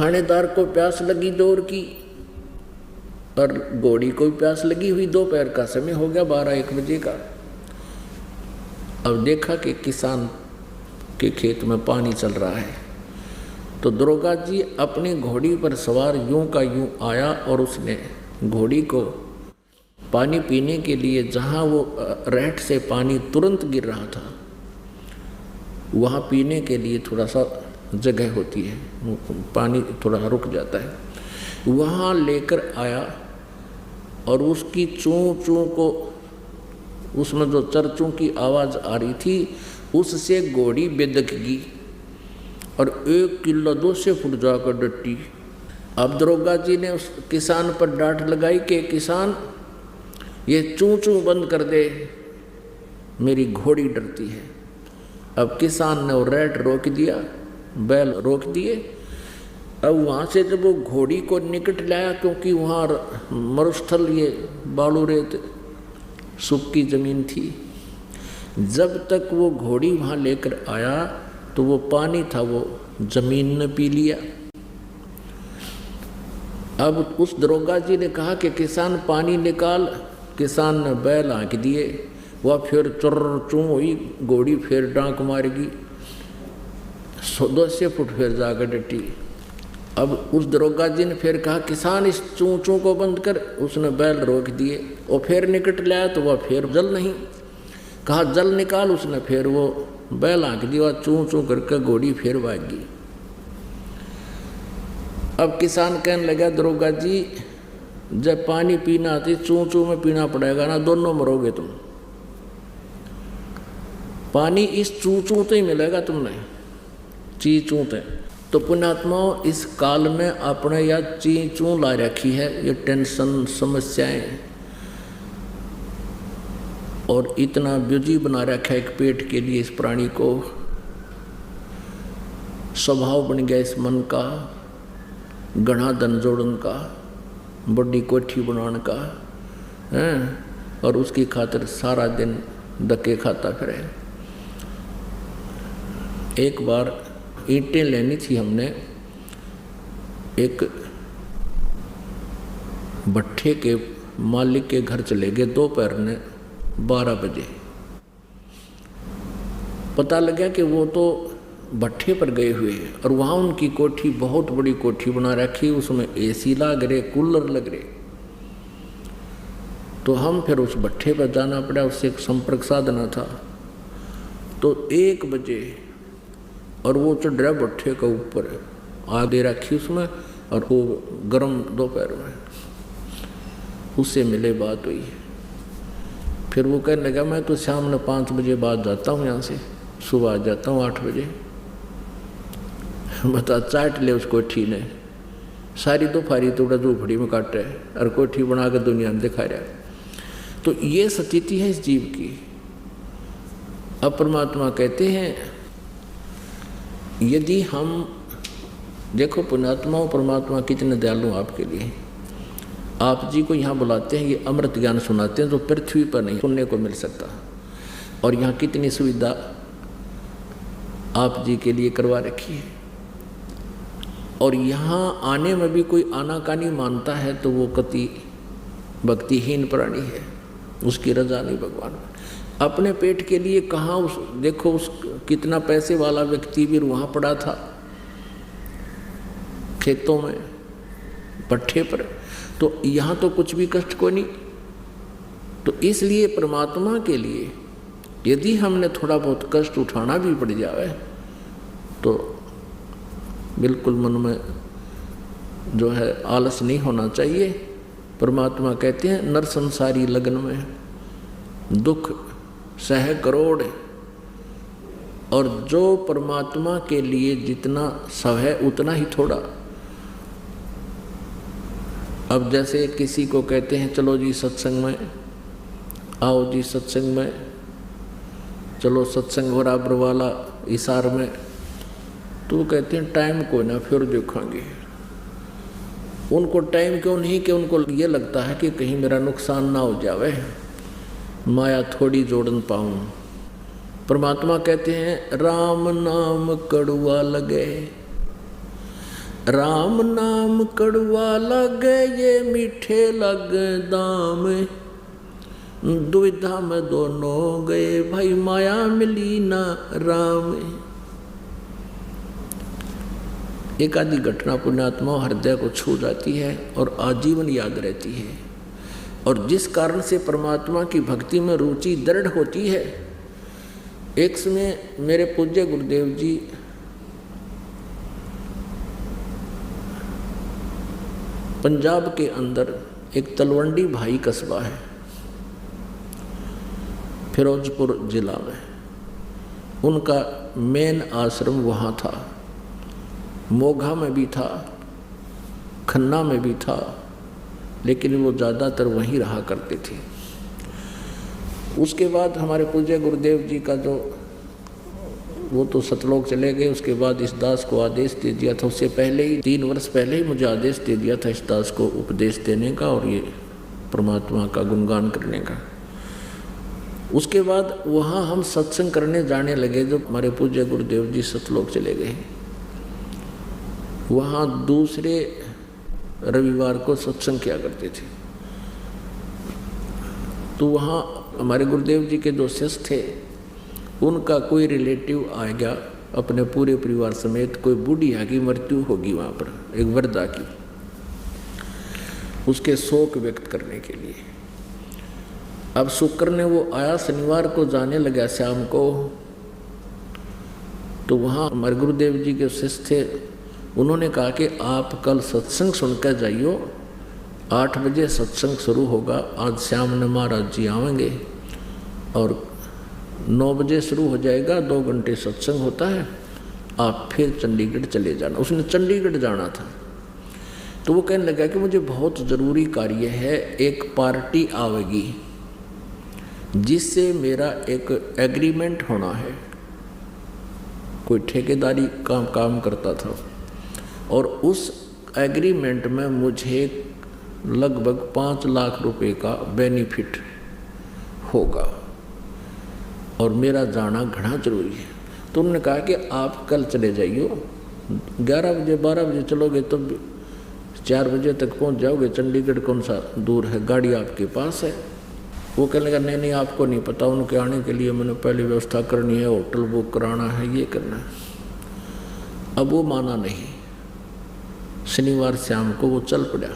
थानेदार को प्यास लगी दौड़ की और घोड़ी को प्यास लगी हुई, दोपहर का समय हो गया 12-1 बजे का। अब देखा कि किसान के खेत में पानी चल रहा है, तो दरोगा जी अपनी घोड़ी पर सवार यूं का यूं आया और उसने घोड़ी को पानी पीने के लिए, जहाँ वो रहट से पानी तुरंत गिर रहा था, वहाँ पीने के लिए थोड़ा सा जगह होती है, पानी थोड़ा रुक जाता है, वहाँ लेकर आया और उसकी चूं चूं को, उसमें जो चरचूं की आवाज़ आ रही थी, उससे घोड़ी बेदक गई और 1 किलो 200 फुट जाकर डटी। अब दरोगा जी ने उस किसान पर डांट लगाई कि किसान, ये चूं चूं बंद कर दे, मेरी घोड़ी डरती है। अब किसान ने वो रेट रोक दिया, बैल रोक दिए। अब वहाँ से जब वो घोड़ी को निकट लाया, क्योंकि वहाँ मरुस्थल, ये बालू रेत सूखी ज़मीन थी, जब तक वो घोड़ी वहाँ लेकर आया तो वो पानी था वो ज़मीन ने पी लिया। अब उस दरोगा जी ने कहा कि किसान पानी निकाल। किसान ने बैल हाँक दिए, वह फिर चुर्र चूं हुई, घोड़ी फिर डांक मारेगी, 200 फुट फिर जाकर डटी। अब उस दरोगा जी ने फिर कहा किसान इस चूं चूं को बंद कर। उसने बैल रोक दिए और फिर निकट लाया तो वह फिर जल नहीं। कहा जल निकाल। उसने फिर वो बैल हाँक दिया, चूं चूं करके घोड़ी फिर भागी। अब किसान कहने लगा दरोगा जी, जब पानी पीना आती चूं चूं में पीना पड़ेगा ना, दोनों मरोगे तुम। पानी इस चूं चूं तो ही मिलेगा तुमने, ची चूं ते। तो पुण्यात्माओं, इस काल में आपने या ची चूं ला रखी है, ये टेंशन, समस्याएं, और इतना बिजी बना रखा है एक पेट के लिए इस प्राणी को। स्वभाव बन गया इस मन का, घना धन जोड़न का, बड़ी कोठी बनाने का है, और उसकी खातिर सारा दिन धक्के खाता फिरे। एक बार ईंटें लेनी थी हमने, एक भट्ठे के मालिक के घर चले गए दोपहर ने 12 बजे। पता लगा कि वो तो भट्ठे पर गए हुए हैं और वहाँ उनकी कोठी, बहुत बड़ी कोठी बना रखी, उसमें एसी लग रहे, कूलर लग रहे। तो हम फिर उस भट्ठे पर जाना पड़ा, उससे एक संपर्क साधना था। तो 1 बजे और वो चढ़ रहा भट्ठे का ऊपर, आग दे रखी उसमें, और वो गर्म दोपहर में, उससे मिले, बात हुई। फिर वो कहने लगा मैं तो शाम में 5 बजे बाद जाता हूँ यहाँ से, सुबह आ जाता हूँ 8 बजे। बता, चाट ले उस कोठी ने, सारी दोपहरी तो झूपड़ी में काट रहा है और कोठी बना कर दुनिया में दिखा रहा है। तो ये स्थिति है इस जीव की। अब परमात्मा कहते हैं, यदि हम देखो पुण्यात्मा, परमात्मा कितने दयालु आपके लिए। आप जी को यहाँ बुलाते हैं, ये अमृत ज्ञान सुनाते हैं जो पृथ्वी पर नहीं सुनने को मिल सकता, और यहाँ कितनी सुविधा आप जी के लिए करवा रखी है। और यहाँ आने में भी कोई आनाकानी मानता है तो वो कति भक्तिहीन प्राणी है, उसकी रजा नहीं भगवान। अपने पेट के लिए कहाँ उस, देखो उस कितना पैसे वाला व्यक्ति भी वहाँ पड़ा था खेतों में, भट्ठे पर, तो यहाँ तो कुछ भी कष्ट को नहीं। तो इसलिए परमात्मा के लिए यदि हमने थोड़ा बहुत कष्ट उठाना भी पड़ जाए तो बिल्कुल मन में जो है आलस नहीं होना चाहिए। परमात्मा कहते हैं, नर संसारी लगन में दुख सह करोड़, और जो परमात्मा के लिए जितना सह उतना ही थोड़ा। अब जैसे किसी को कहते हैं चलो जी सत्संग में आओ, जी सत्संग में चलो, सत्संग बराबर वाला इशार में, तो कहते हैं टाइम को ना फिर देखेंगे। उनको टाइम क्यों नहीं कि उनको ये लगता है कि कहीं मेरा नुकसान ना हो जावे, माया थोड़ी जोड़न पाऊं। परमात्मा कहते हैं, राम नाम कड़ुआ लगे, राम नाम कड़वा लगे ये मीठे लगे दाम, दुविधा में दोनों गए भाई माया मिली ना राम। एक आदि घटना पुण्यात्मा हृदय को छू जाती है और आजीवन याद रहती है, और जिस कारण से परमात्मा की भक्ति में रुचि दृढ़ होती है। एक समय मेरे पूज्य गुरुदेव जी पंजाब के अंदर एक तलवंडी भाई कस्बा है, फिरोजपुर जिला में, उनका मेन आश्रम वहाँ था। मोघा में भी था, खन्ना में भी था, लेकिन वो ज़्यादातर वहीं रहा करते थे। उसके बाद हमारे पूज्य गुरुदेव जी का जो वो तो सतलोक चले गए, उसके बाद इस दास को आदेश दे दिया था। उससे पहले ही 3 वर्ष पहले ही मुझे आदेश दे दिया था इस दास को उपदेश देने का और ये परमात्मा का गुणगान करने का। उसके बाद वहाँ हम सत्संग करने जाने लगे। जब हमारे पूज्य गुरुदेव जी सतलोक चले गए, वहाँ दूसरे रविवार को सत्संग किया करते थे। तो वहाँ हमारे गुरुदेव जी के जो शिष्य थे, उनका कोई रिलेटिव आ गया अपने पूरे परिवार समेत। कोई बूढ़िया की मृत्यु होगी वहाँ पर, एक वृद्धा की, उसके शोक व्यक्त करने के लिए। अब शुक्र ने वो आया, शनिवार को जाने लगा शाम को। तो वहाँ हमारे गुरुदेव जी के शिष्य थे, उन्होंने कहा कि आप कल सत्संग सुनकर जाइयो, 8 बजे सत्संग शुरू होगा। आज शाम ने महाराज जी आवेंगे और 9 बजे शुरू हो जाएगा, 2 घंटे सत्संग होता है। आप फिर चंडीगढ़ चले जाना। उसने चंडीगढ़ जाना था। तो वो कहने लगा कि मुझे बहुत ज़रूरी कार्य है, एक पार्टी आवेगी जिससे मेरा एक एग्रीमेंट होना है। कोई ठेकेदारी का काम करता था और उस एग्रीमेंट में मुझे लगभग 5 लाख रुपए का बेनिफिट होगा और मेरा जाना घना जरूरी है। तो उन्होंने कहा कि आप कल चले जाइए, 11 बजे 12 बजे चलोगे तो 4 बजे तक पहुंच जाओगे। चंडीगढ़ कौन सा दूर है, गाड़ी आपके पास है। वो कहने लगा नहीं आपको नहीं पता, उनके आने के लिए मैंने पहले व्यवस्था करनी है, होटल बुक कराना है, ये करना है। अब वो माना नहीं। शनिवार शाम को वो चल पड़ा।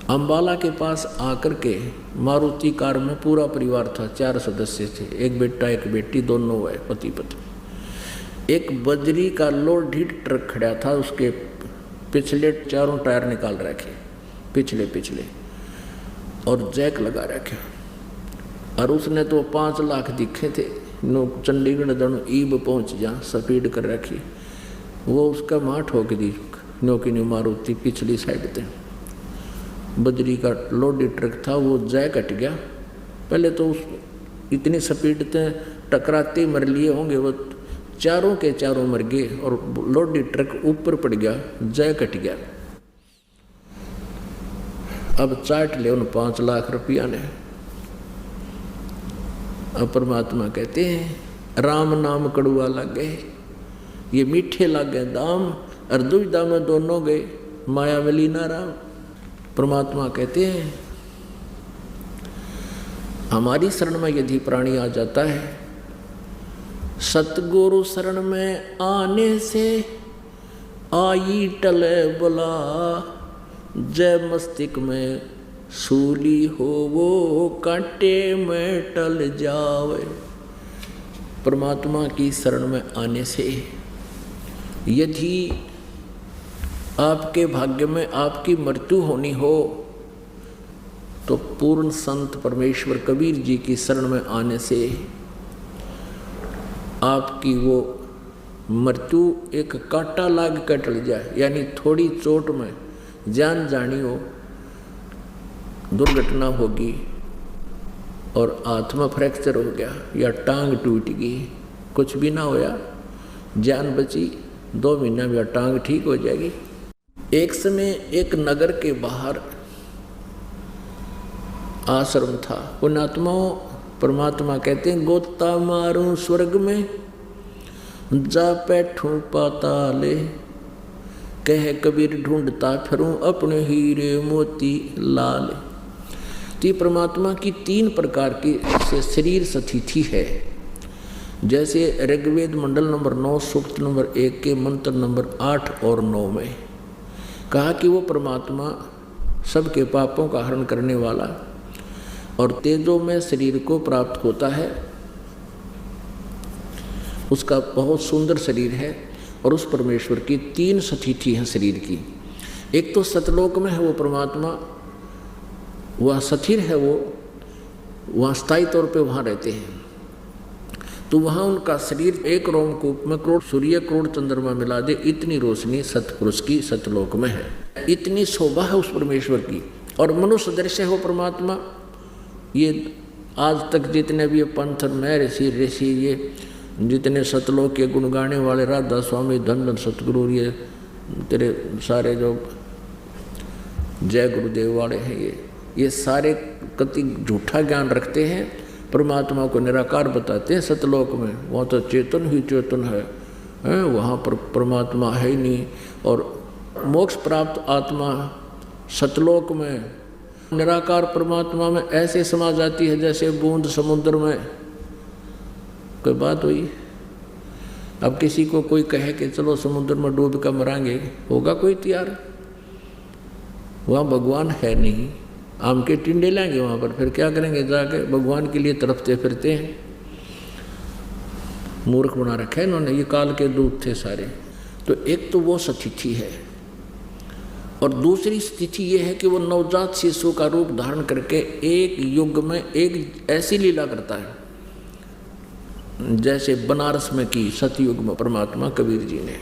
अम्बाला के पास आकर के मारुति कार में पूरा परिवार था, 4 सदस्य थे, एक बेटा एक बेटी, दोनों है पति पत्नी। एक बजरी का लोडेड ट्रक खड़ा था, उसके पिछले 4 टायर निकाल रखे, पिछले और जैक लगा रखे। और उसने तो 5 लाख दिखे थे। नो चंडीगढ़ दोनों ईब पहुंच जा, स्पीड कर रखी। वो उसका माठ हो गई नो की न्यू मारुति पिछली साइड थे। बजरी का लोडेड ट्रक था, वो जय कट गया। पहले तो उस इतनी स्पीड से टकराते मर लिए होंगे, वो चारों के चारों मर गए और लोडेड ट्रक ऊपर पड़ गया, जय कट गया। अब चाट ले उन 5 लाख रुपया ने। अब परमात्मा कहते हैं राम नाम कड़ुआ लगे ये मीठे लागे दाम, और दुविधा में दोनों गए माया मिली ना राम। परमात्मा कहते हैं हमारी शरण में यदि प्राणी आ जाता है, सतगुरु शरण में आने से आई टले बुला, जय मस्तिष्क में सूली हो वो कांटे में टल जावे। परमात्मा की शरण में आने से यदि आपके भाग्य में आपकी मृत्यु होनी हो, तो पूर्ण संत परमेश्वर कबीर जी की शरण में आने से आपकी वो मृत्यु एक कांटा लाग कर टल जाए। यानी थोड़ी चोट में जान जानी हो, दुर्घटना होगी और आत्मा फ्रैक्चर हो गया या टांग टूट गई, कुछ भी ना होया, जान बची, 2 महीना में टांग ठीक हो जाएगी। एक समय एक नगर के बाहर आश्रम था। पुण्यात्माओं, परमात्मा कहते हैं गोता मारूं स्वर्ग में जा बैठूं पाताले, कह कबीर ढूंढता फिरूं अपने हीरे मोती लाल। तो परमात्मा की 3 प्रकार की से शरीर स्थिति है। जैसे ऋग्वेद मंडल नंबर 9 सूक्त नंबर 1 के मंत्र नंबर 8 और 9 में कहा कि वो परमात्मा सबके पापों का हरण करने वाला और तेजो में शरीर को प्राप्त होता है। उसका बहुत सुंदर शरीर है और उस परमेश्वर की 3 स्थिति हैं शरीर की। एक तो सतलोक में है वो परमात्मा, वह स्थिर है, वो वहाँ स्थायी तौर पे वहाँ रहते हैं। तो वहाँ उनका शरीर एक रोमकूप में करोड़ सूर्य करोड़ चंद्रमा मिला दे इतनी रोशनी सतपुरुष की सतलोक में है। इतनी शोभा है उस परमेश्वर की। और मनुष्य दृश्य है वो परमात्मा। ये आज तक जितने भी पंथ में ऋषि ये जितने सतलोक के गुण गाने वाले राधा स्वामी धन धन सतगुरु ये तेरे सारे जो जय गुरुदेव वाले हैं ये सारे कति झूठा ज्ञान रखते हैं। परमात्मा को निराकार बताते हैं सतलोक में, वहाँ तो चेतन ही चेतन है, वहाँ पर परमात्मा है ही नहीं। और मोक्ष प्राप्त आत्मा सतलोक में निराकार परमात्मा में ऐसे समा जाती है जैसे बूंद समुद्र में। कोई बात हुई? अब किसी को कोई कहे कि चलो समुद्र में डूब कर मरांगे, होगा कोई तैयार? वहाँ भगवान है नहीं, आम के टिंडे लाएंगे वहाँ पर, फिर क्या करेंगे जाके? भगवान के लिए तड़पते फिरते हैं। मूर्ख बना रखा है इन्होंने, ये काल के दूत थे सारे। तो एक तो वो स्थिति है और दूसरी स्थिति ये है कि वो नवजात शिशु का रूप धारण करके एक युग में एक ऐसी लीला करता है जैसे बनारस में की सतयुग में परमात्मा कबीर जी ने।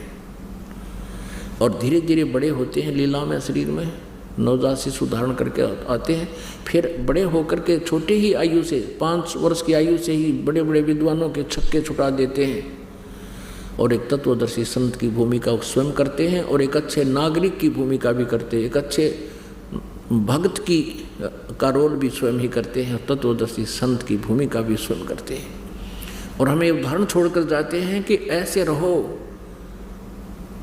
और धीरे धीरे बड़े होते हैं लीला में, शरीर में नवजात शिशु धारण करके आते हैं। फिर बड़े होकर के छोटे ही आयु से 5 वर्ष की आयु से ही बड़े बड़े विद्वानों के छक्के छुटा देते हैं और एक तत्वदर्शी संत की भूमिका स्वयं करते हैं और एक अच्छे नागरिक की भूमिका भी करते हैं, एक अच्छे भक्त की का रोल भी स्वयं ही करते हैं, तत्वदर्शी संत की भूमिका भी स्वयं करते हैं। और हमें उदाहरण छोड़कर जाते हैं कि ऐसे रहो,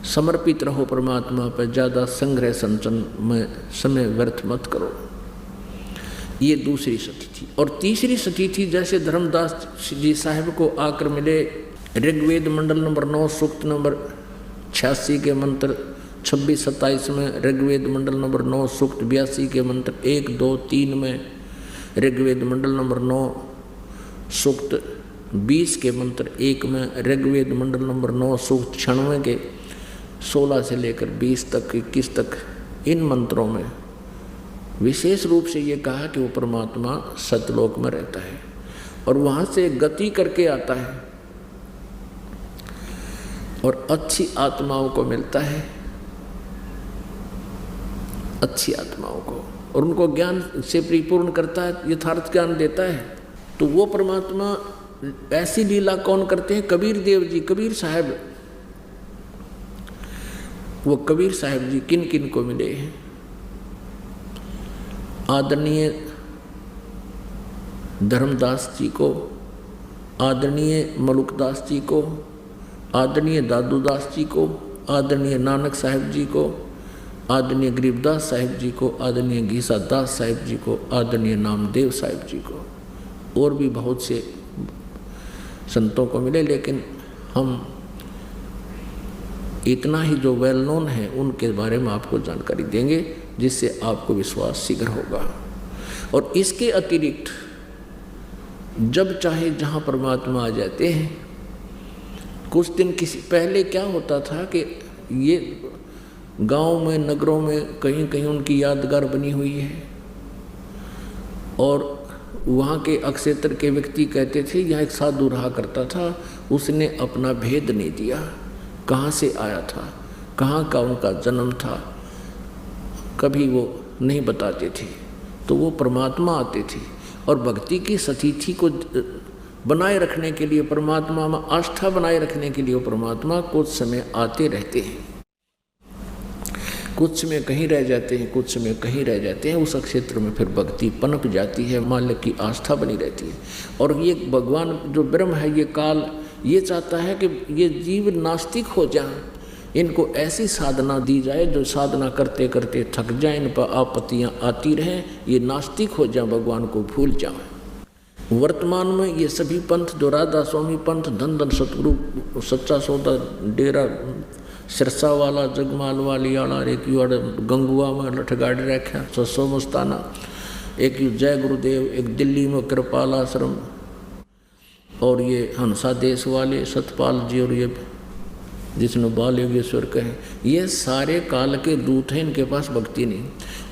समर्पित रहो परमात्मा पर, ज़्यादा संग्रह संचन में समय व्यर्थ मत करो। ये दूसरी स्थिति। और तीसरी स्थिति जैसे धर्मदास जी साहब को आकर मिले ऋग्वेद मंडल नंबर 9 सूक्त नंबर 86 के मंत्र 26-27 में, ऋग्वेद मंडल नंबर 9 सूक्त 82 के मंत्र 1, 2, 3 में, ऋग्वेद मंडल नंबर 9 सूक्त 20 के मंत्र 1 में, ऋग्वेद मंडल नंबर 9 सूक्त 96 के 16 से लेकर 20 तक 21 तक, इन मंत्रों में विशेष रूप से ये कहा कि वो परमात्मा सतलोक में रहता है और वहाँ से गति करके आता है और अच्छी आत्माओं को मिलता है, अच्छी आत्माओं को, और उनको ज्ञान से परिपूर्ण करता है, यथार्थ ज्ञान देता है। तो वो परमात्मा ऐसी लीला कौन करते हैं? कबीर देव जी, कबीर साहब। वो कबीर साहब जी किन किन को मिले हैं? आदरणीय धर्मदास जी को, आदरणीय मलुकदास जी को, आदरणीय दादूदास जी को, आदरणीय नानक साहब जी को, आदरणीय गरीबदास साहब जी को, आदरणीय घीसा दास साहब जी को, आदरणीय नामदेव साहब जी को, और भी बहुत से संतों को मिले। लेकिन हम इतना ही जो वेल नोन है उनके बारे में आपको जानकारी देंगे जिससे आपको विश्वास शीघ्र होगा। और इसके अतिरिक्त जब चाहे जहाँ परमात्मा आ जाते हैं। कुछ दिन किसी पहले क्या होता था कि ये गांव में नगरों में कहीं कहीं उनकी यादगार बनी हुई है और वहाँ के अक्षेत्र के व्यक्ति कहते थे यहाँ एक साधु रहा करता था, उसने अपना भेद नहीं दिया, कहाँ से आया था, कहाँ का उनका जन्म था, कभी वो नहीं बताते थे। तो वो परमात्मा आते थे और भक्ति की स्थिति को बनाए रखने के लिए, परमात्मा में आस्था बनाए रखने के लिए वो परमात्मा कुछ समय आते रहते हैं, कुछ समय कहीं रह जाते हैं, कुछ समय कहीं रह जाते हैं। उस क्षेत्र में फिर भक्ति पनप जाती है, मालिक की आस्था बनी रहती है। और ये भगवान जो ब्रह्म है, ये काल ये चाहता है कि ये जीव नास्तिक हो जाए, इनको ऐसी साधना दी जाए जो साधना करते करते थक जाए, इन पर आपत्तियाँ आती रहें, ये नास्तिक हो जाए, भगवान को भूल जाए। वर्तमान में ये सभी पंथ जो राधा स्वामी पंथ, धन धन सतगुरु सच्चा सौदा डेरा सिरसा वाला, जगमाल वाली आला, एक युवा गंगुआ में लठगाड़ रखा ससो मस्ताना, एक जय गुरुदेव, एक दिल्ली में कृपाल आश्रम, और ये हंसा देश वाले सतपाल जी, और ये जिसने बाल योगेश्वर कहे, ये सारे काल के दूत हैं, इनके पास भक्ति नहीं।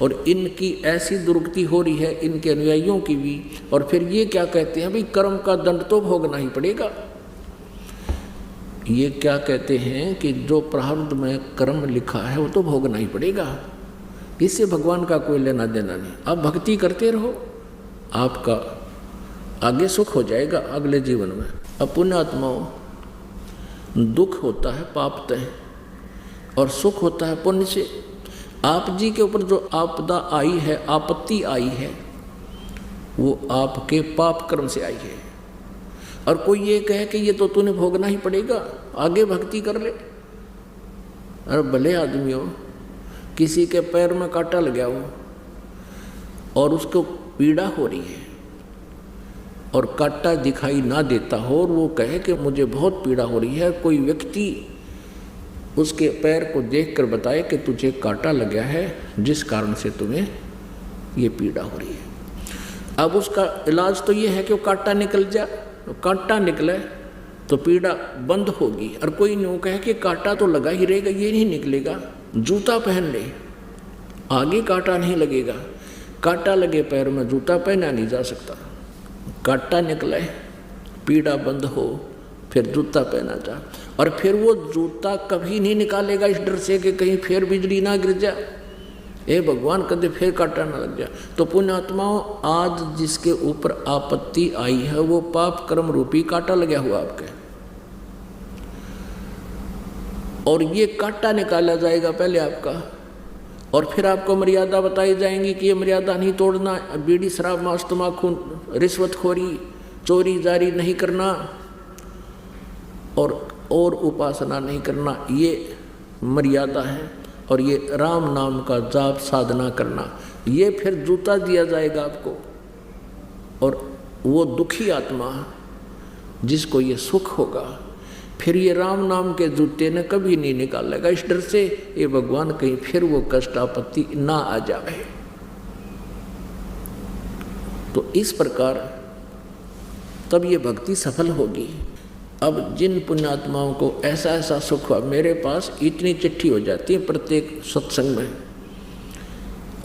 और इनकी ऐसी दुर्गति हो रही है, इनके अनुयायियों की भी। और फिर ये क्या कहते हैं, भाई कर्म का दंड तो भोगना ही पड़ेगा। ये क्या कहते हैं कि जो प्रारब्ध में कर्म लिखा है वो तो भोगना ही पड़ेगा, इससे भगवान का कोई लेना देना नहीं। आप भक्ति करते रहो, आपका आगे सुख हो जाएगा अगले जीवन में। अब पुण्यात्माओं, दुख होता है पाप से और सुख होता है पुण्य से। आप जी के ऊपर जो आपदा आई है, आपत्ति आई है, वो आपके पाप कर्म से आई है। और कोई ये कहे कि ये तो तूने भोगना ही पड़ेगा, आगे भक्ति कर ले। अरे भले आदमी हो, किसी के पैर में कांटा लग गया हो और उसको पीड़ा हो रही है और कांटा दिखाई ना देता हो, और वो कहे कि मुझे बहुत पीड़ा हो रही है, कोई व्यक्ति उसके पैर को देखकर बताए कि तुझे कांटा लग गया है जिस कारण से तुम्हें ये पीड़ा हो रही है। अब उसका इलाज तो ये है कि वो कांटा निकल जाए, कांटा निकले तो पीड़ा बंद होगी। और कोई न्यू कहे कि कांटा तो लगा ही रहेगा, ये नहीं निकलेगा, जूता पहन ले, आगे कांटा नहीं लगेगा। कांटा लगे पैर में जूता पहना नहीं जा सकता। कांटा निकले, पीड़ा बंद हो, फिर जूता पहना जा। और फिर वो जूता कभी नहीं निकालेगा इस डर से कि कहीं फिर बिजली ना गिर जाए, ए भगवान कदे फिर कांटा ना लग जाए। तो पुण्यात्माओं, आज जिसके ऊपर आपत्ति आई है वो पाप कर्म रूपी कांटा लगा हुआ आपके, और ये कांटा निकाला जाएगा पहले आपका, और फिर आपको मर्यादा बताई जाएंगी कि ये मर्यादा नहीं तोड़ना, बीड़ी शराब मांस तम्बाकू रिश्वतखोरी चोरी जारी नहीं करना, और उपासना नहीं करना, ये मर्यादा है। और ये राम नाम का जाप साधना करना, ये फिर जूता दिया जाएगा आपको। और वो दुखी आत्मा जिसको ये सुख होगा, फिर ये राम नाम के जूते ने कभी नहीं निकालेगा इस डर से ये भगवान कहीं फिर वो कष्ट आपत्ति ना आ जाए। तो इस प्रकार तब ये भक्ति सफल होगी। अब जिन पुण्यात्माओं को ऐसा ऐसा सुख हुआ, मेरे पास इतनी चिट्ठी हो जाती है प्रत्येक सत्संग में,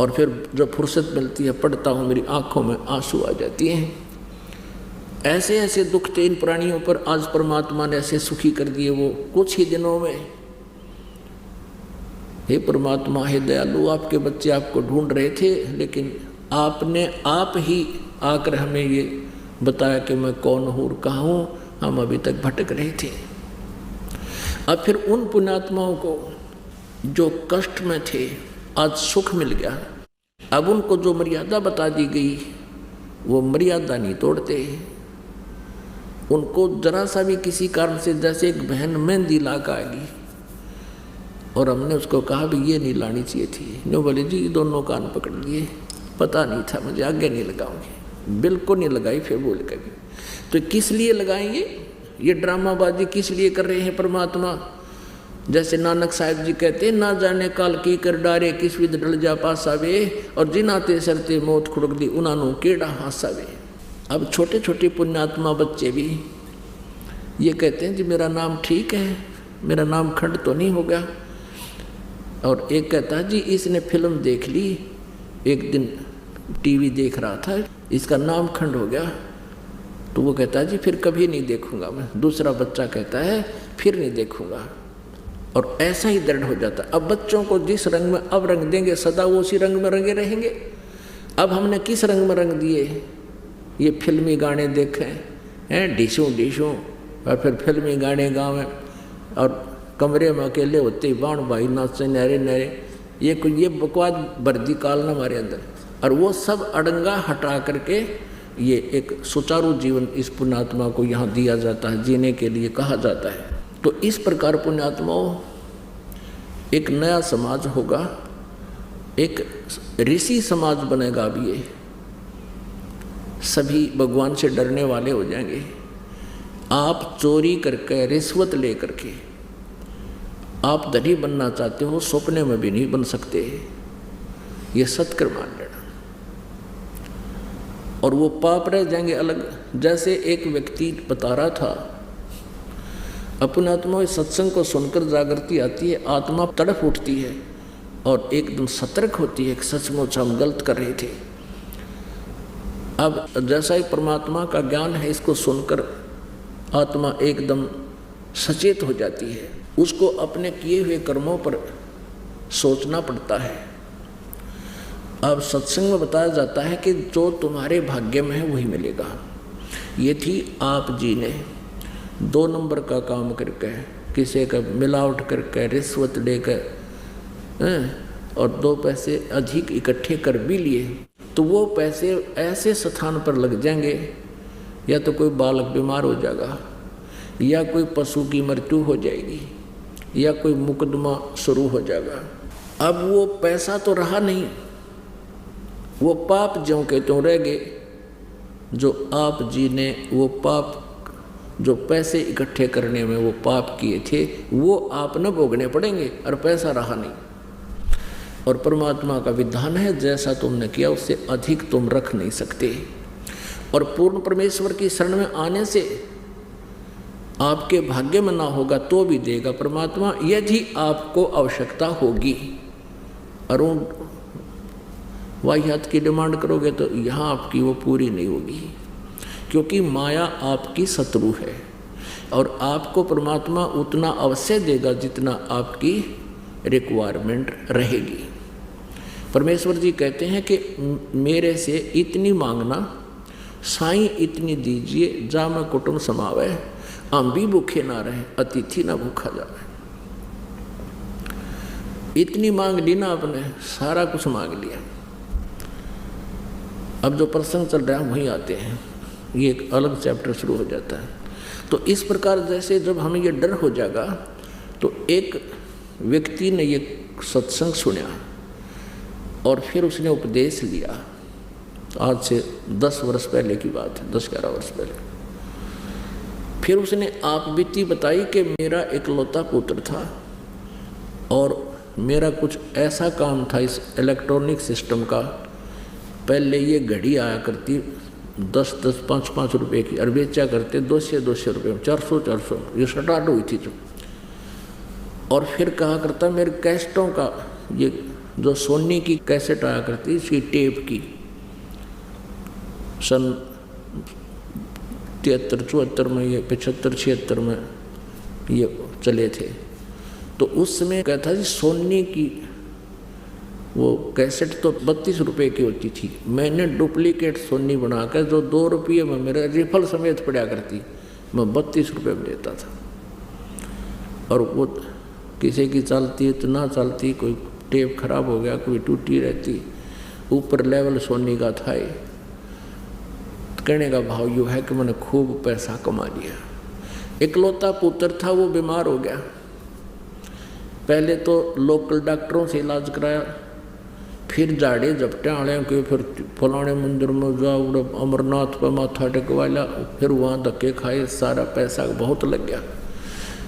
और फिर जब फुर्सत मिलती है पढ़ता हूँ, मेरी आंखों में आंसू आ जाती हैं। ऐसे ऐसे दुख थे इन प्राणियों पर, आज परमात्मा ने ऐसे सुखी कर दिए वो कुछ ही दिनों में। हे परमात्मा, हे दयालु, आपके बच्चे आपको ढूंढ रहे थे, लेकिन आपने आप ही आकर हमें ये बताया कि मैं कौन हूँ और कहाँ हूँ। हम अभी तक भटक रहे थे। अब फिर उन पुण्यात्माओं को जो कष्ट में थे आज सुख मिल गया। अब उनको जो मर्यादा बता दी गई वो मर्यादा नहीं तोड़ते। उनको जरा सा भी किसी कारण से, जैसे एक बहन मेहंदी ला कर आएगी और हमने उसको कहा भी ये नहीं लानी चाहिए थी, नो बोले जी दोनों कान पकड़ लिए, पता नहीं था मुझे, आगे नहीं लगाऊंगी, बिल्कुल नहीं लगाई। फिर बोल कभी तो किस लिए लगाएंगे, ये ड्रामाबाजी किस लिए कर रहे हैं परमात्मा। जैसे नानक साहिब जी कहते हैं, ना जाने काल की कर डारे किस विध डल जा पासावे, और जिनाते सरते मौत खुड़क दी उन्होंने केड़ा हासावे। अब छोटे छोटे पुण्यात्मा बच्चे भी ये कहते हैं जी मेरा नाम ठीक है, मेरा नाम खंड तो नहीं होगा। और एक कहता है जी इसने फिल्म देख ली, एक दिन टीवी देख रहा था, इसका नाम खंड हो गया। तो वो कहता है जी फिर कभी नहीं देखूंगा मैं। दूसरा बच्चा कहता है फिर नहीं देखूंगा, और ऐसा ही दृढ़ हो जाता। अब बच्चों को जिस रंग में अब रंग देंगे सदा वो उसी रंग में रंगे रहेंगे। अब हमने किस रंग में रंग दिए, ये फिल्मी गाने देखे हैं डिशों डिशों, और फिर फिल्मी गाने गाँव में, और कमरे में अकेले होते ही बाण भाई नाचे नहरे नहरे, ये बकवास भर्दी कालना हमारे अंदर। और वो सब अड़ंगा हटा करके ये एक सुचारू जीवन इस पुण्यात्मा को यहाँ दिया जाता है, जीने के लिए कहा जाता है। तो इस प्रकार पुण्यात्माओं एक नया समाज होगा, एक ऋषि समाज बनेगा। अब ये सभी भगवान से डरने वाले हो जाएंगे। आप चोरी करके, रिश्वत ले करके आप धनी बनना चाहते हो, सपने में भी नहीं बन सकते। ये सत्कर्म मान लेना। और वो पाप रह जाएंगे अलग। जैसे एक व्यक्ति बता रहा था, अपने आत्मा में सत्संग को सुनकर जागृति आती है, आत्मा तड़प उठती है और एकदम सतर्क होती है कि सचमुच हम गलत कर रहे थे। अब जैसा ही परमात्मा का ज्ञान है, इसको सुनकर आत्मा एकदम सचेत हो जाती है। उसको अपने किए हुए कर्मों पर सोचना पड़ता है। अब सत्संग में बताया जाता है कि जो तुम्हारे भाग्य में है वही मिलेगा। ये थी आप जी ने 2 नंबर का काम करके, किसी का मिलावट करके, रिश्वत लेकर और 2 पैसे अधिक इकट्ठे कर भी लिए, तो वो पैसे ऐसे स्थान पर लग जाएंगे, या तो कोई बालक बीमार हो जाएगा, या कोई पशु की मृत्यु हो जाएगी, या कोई मुकदमा शुरू हो जाएगा। अब वो पैसा तो रहा नहीं, वो पाप ज्यों के त्यों रह गए। जो आप जी ने वो पाप, जो पैसे इकट्ठे करने में वो पाप किए थे, वो आप न भोगने पड़ेंगे और पैसा रहा नहीं। और परमात्मा का विधान है, जैसा तुमने किया उससे अधिक तुम रख नहीं सकते। और पूर्ण परमेश्वर की शरण में आने से आपके भाग्य में ना होगा तो भी देगा परमात्मा, यदि आपको आवश्यकता होगी। और वाह्यात की डिमांड करोगे तो यहाँ आपकी वो पूरी नहीं होगी, क्योंकि माया आपकी शत्रु है। और आपको परमात्मा उतना अवश्य देगा जितना आपकी रिक्वायरमेंट रहेगी। परमेश्वर जी कहते हैं कि मेरे से इतनी मांगना, साईं इतनी दीजिए, जा मैं कुटुंब समावे, हम भी भूखे ना रहे, अतिथि ना भूखा जावे। इतनी मांग ली ना आपने, सारा कुछ मांग लिया। अब जो प्रसंग चल रहा है वहीं आते हैं, ये एक अलग चैप्टर शुरू हो जाता है। तो इस प्रकार जैसे जब हमें ये डर हो जाएगा, तो एक व्यक्ति ने ये सत्संग सुना और फिर उसने उपदेश लिया। आज से 10 वर्ष पहले की बात है, 10-11 वर्ष पहले। फिर उसने आप बीती बताई कि मेरा इकलौता पुत्र था और मेरा कुछ ऐसा काम था इस इलेक्ट्रॉनिक सिस्टम का। पहले ये घड़ी आया करती 10-10, 5-5 रुपए की, और बेचा करते 200-200 रुपये में, 400-400, ये स्टार्ट हुई थी जो। और फिर कहा करता मेरे कैसेटों का, ये जो सोनी की कैसेट आया करती इसकी टेप की, सन 73-74 में, ये 75-76 में ये चले थे। तो उस समय कहता जी सोनी की वो कैसेट तो 32 रुपये की होती थी। मैंने डुप्लीकेट सोनी बनाकर जो 2 रुपये में मेरे रिफल समेत पड़ा करती, मैं 32 रुपये में देता था। और वो किसी की चलती तो ना चलती, कोई टेप खराब हो गया, कोई टूटी रहती, ऊपर लेवल सोनी का था। तो कहने का भाव यूँ है कि मैंने खूब पैसा कमा लिया। इकलौता पुत्र था, वो बीमार हो गया। पहले तो लोकल डॉक्टरों से इलाज कराया, फिर जाड़े झपटे आने के, फिर फलाने मंदिर में जाओ, अमरनाथ पर माथा टेकवाया, फिर वहाँ धक्के खाए, सारा पैसा बहुत लग गया।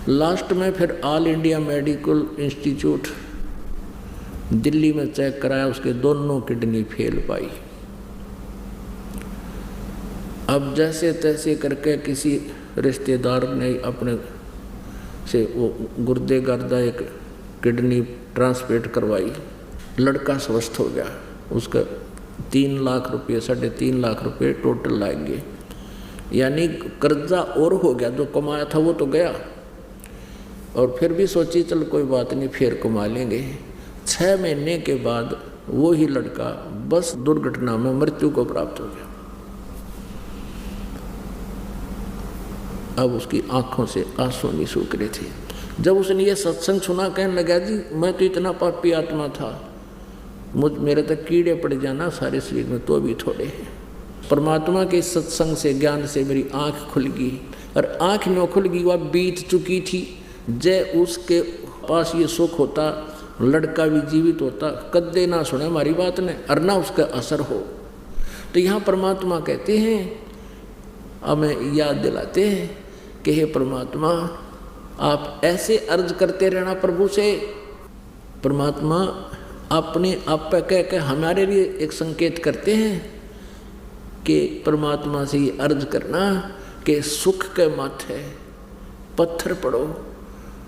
लास्ट में फिर all India medical institute Delhi में चेक कराया, उसके दोनों किडनी फेल पाई। अब जैसे तैसे करके किसी रिश्तेदार ने अपने से वो गुर्दे गर्दा एक किडनी ट्रांसप्लांट करवाई, लड़का स्वस्थ हो गया। उसका 3 लाख रुपये, 3.5 लाख रुपये टोटल लग गए। यानी कर्जा और हो गया, जो कमाया था वो तो गया। और फिर भी सोची चल कोई बात नहीं, फिर कमा लेंगे। 6 महीने के बाद वो ही लड़का बस दुर्घटना में मृत्यु को प्राप्त हो गया। अब उसकी आंखों से आंसू नहीं सूख रहे थे। जब उसने ये सत्संग सुना, कहने लगा जी मैं तो इतना पापी आत्मा था, मेरे तक कीड़े पड़ जाना सारे शरीर में तो भी थोड़े हैं। परमात्मा के सत्संग से, ज्ञान से मेरी आँख खुल गई, और आँख न खुल गई, वह बीत चुकी थी। जय उसके पास ये सुख होता, लड़का भी जीवित होता, कद्दे ना सुने हमारी बात ने और ना उसका असर हो। तो यहाँ परमात्मा कहते हैं, हमें याद दिलाते हैं कि हे परमात्मा, आप ऐसे अर्ज करते रहना प्रभु से। परमात्मा अपने आप पे कह के हमारे लिए एक संकेत करते हैं कि परमात्मा से ये अर्ज करना कि सुख के माथे पत्थर पड़ो,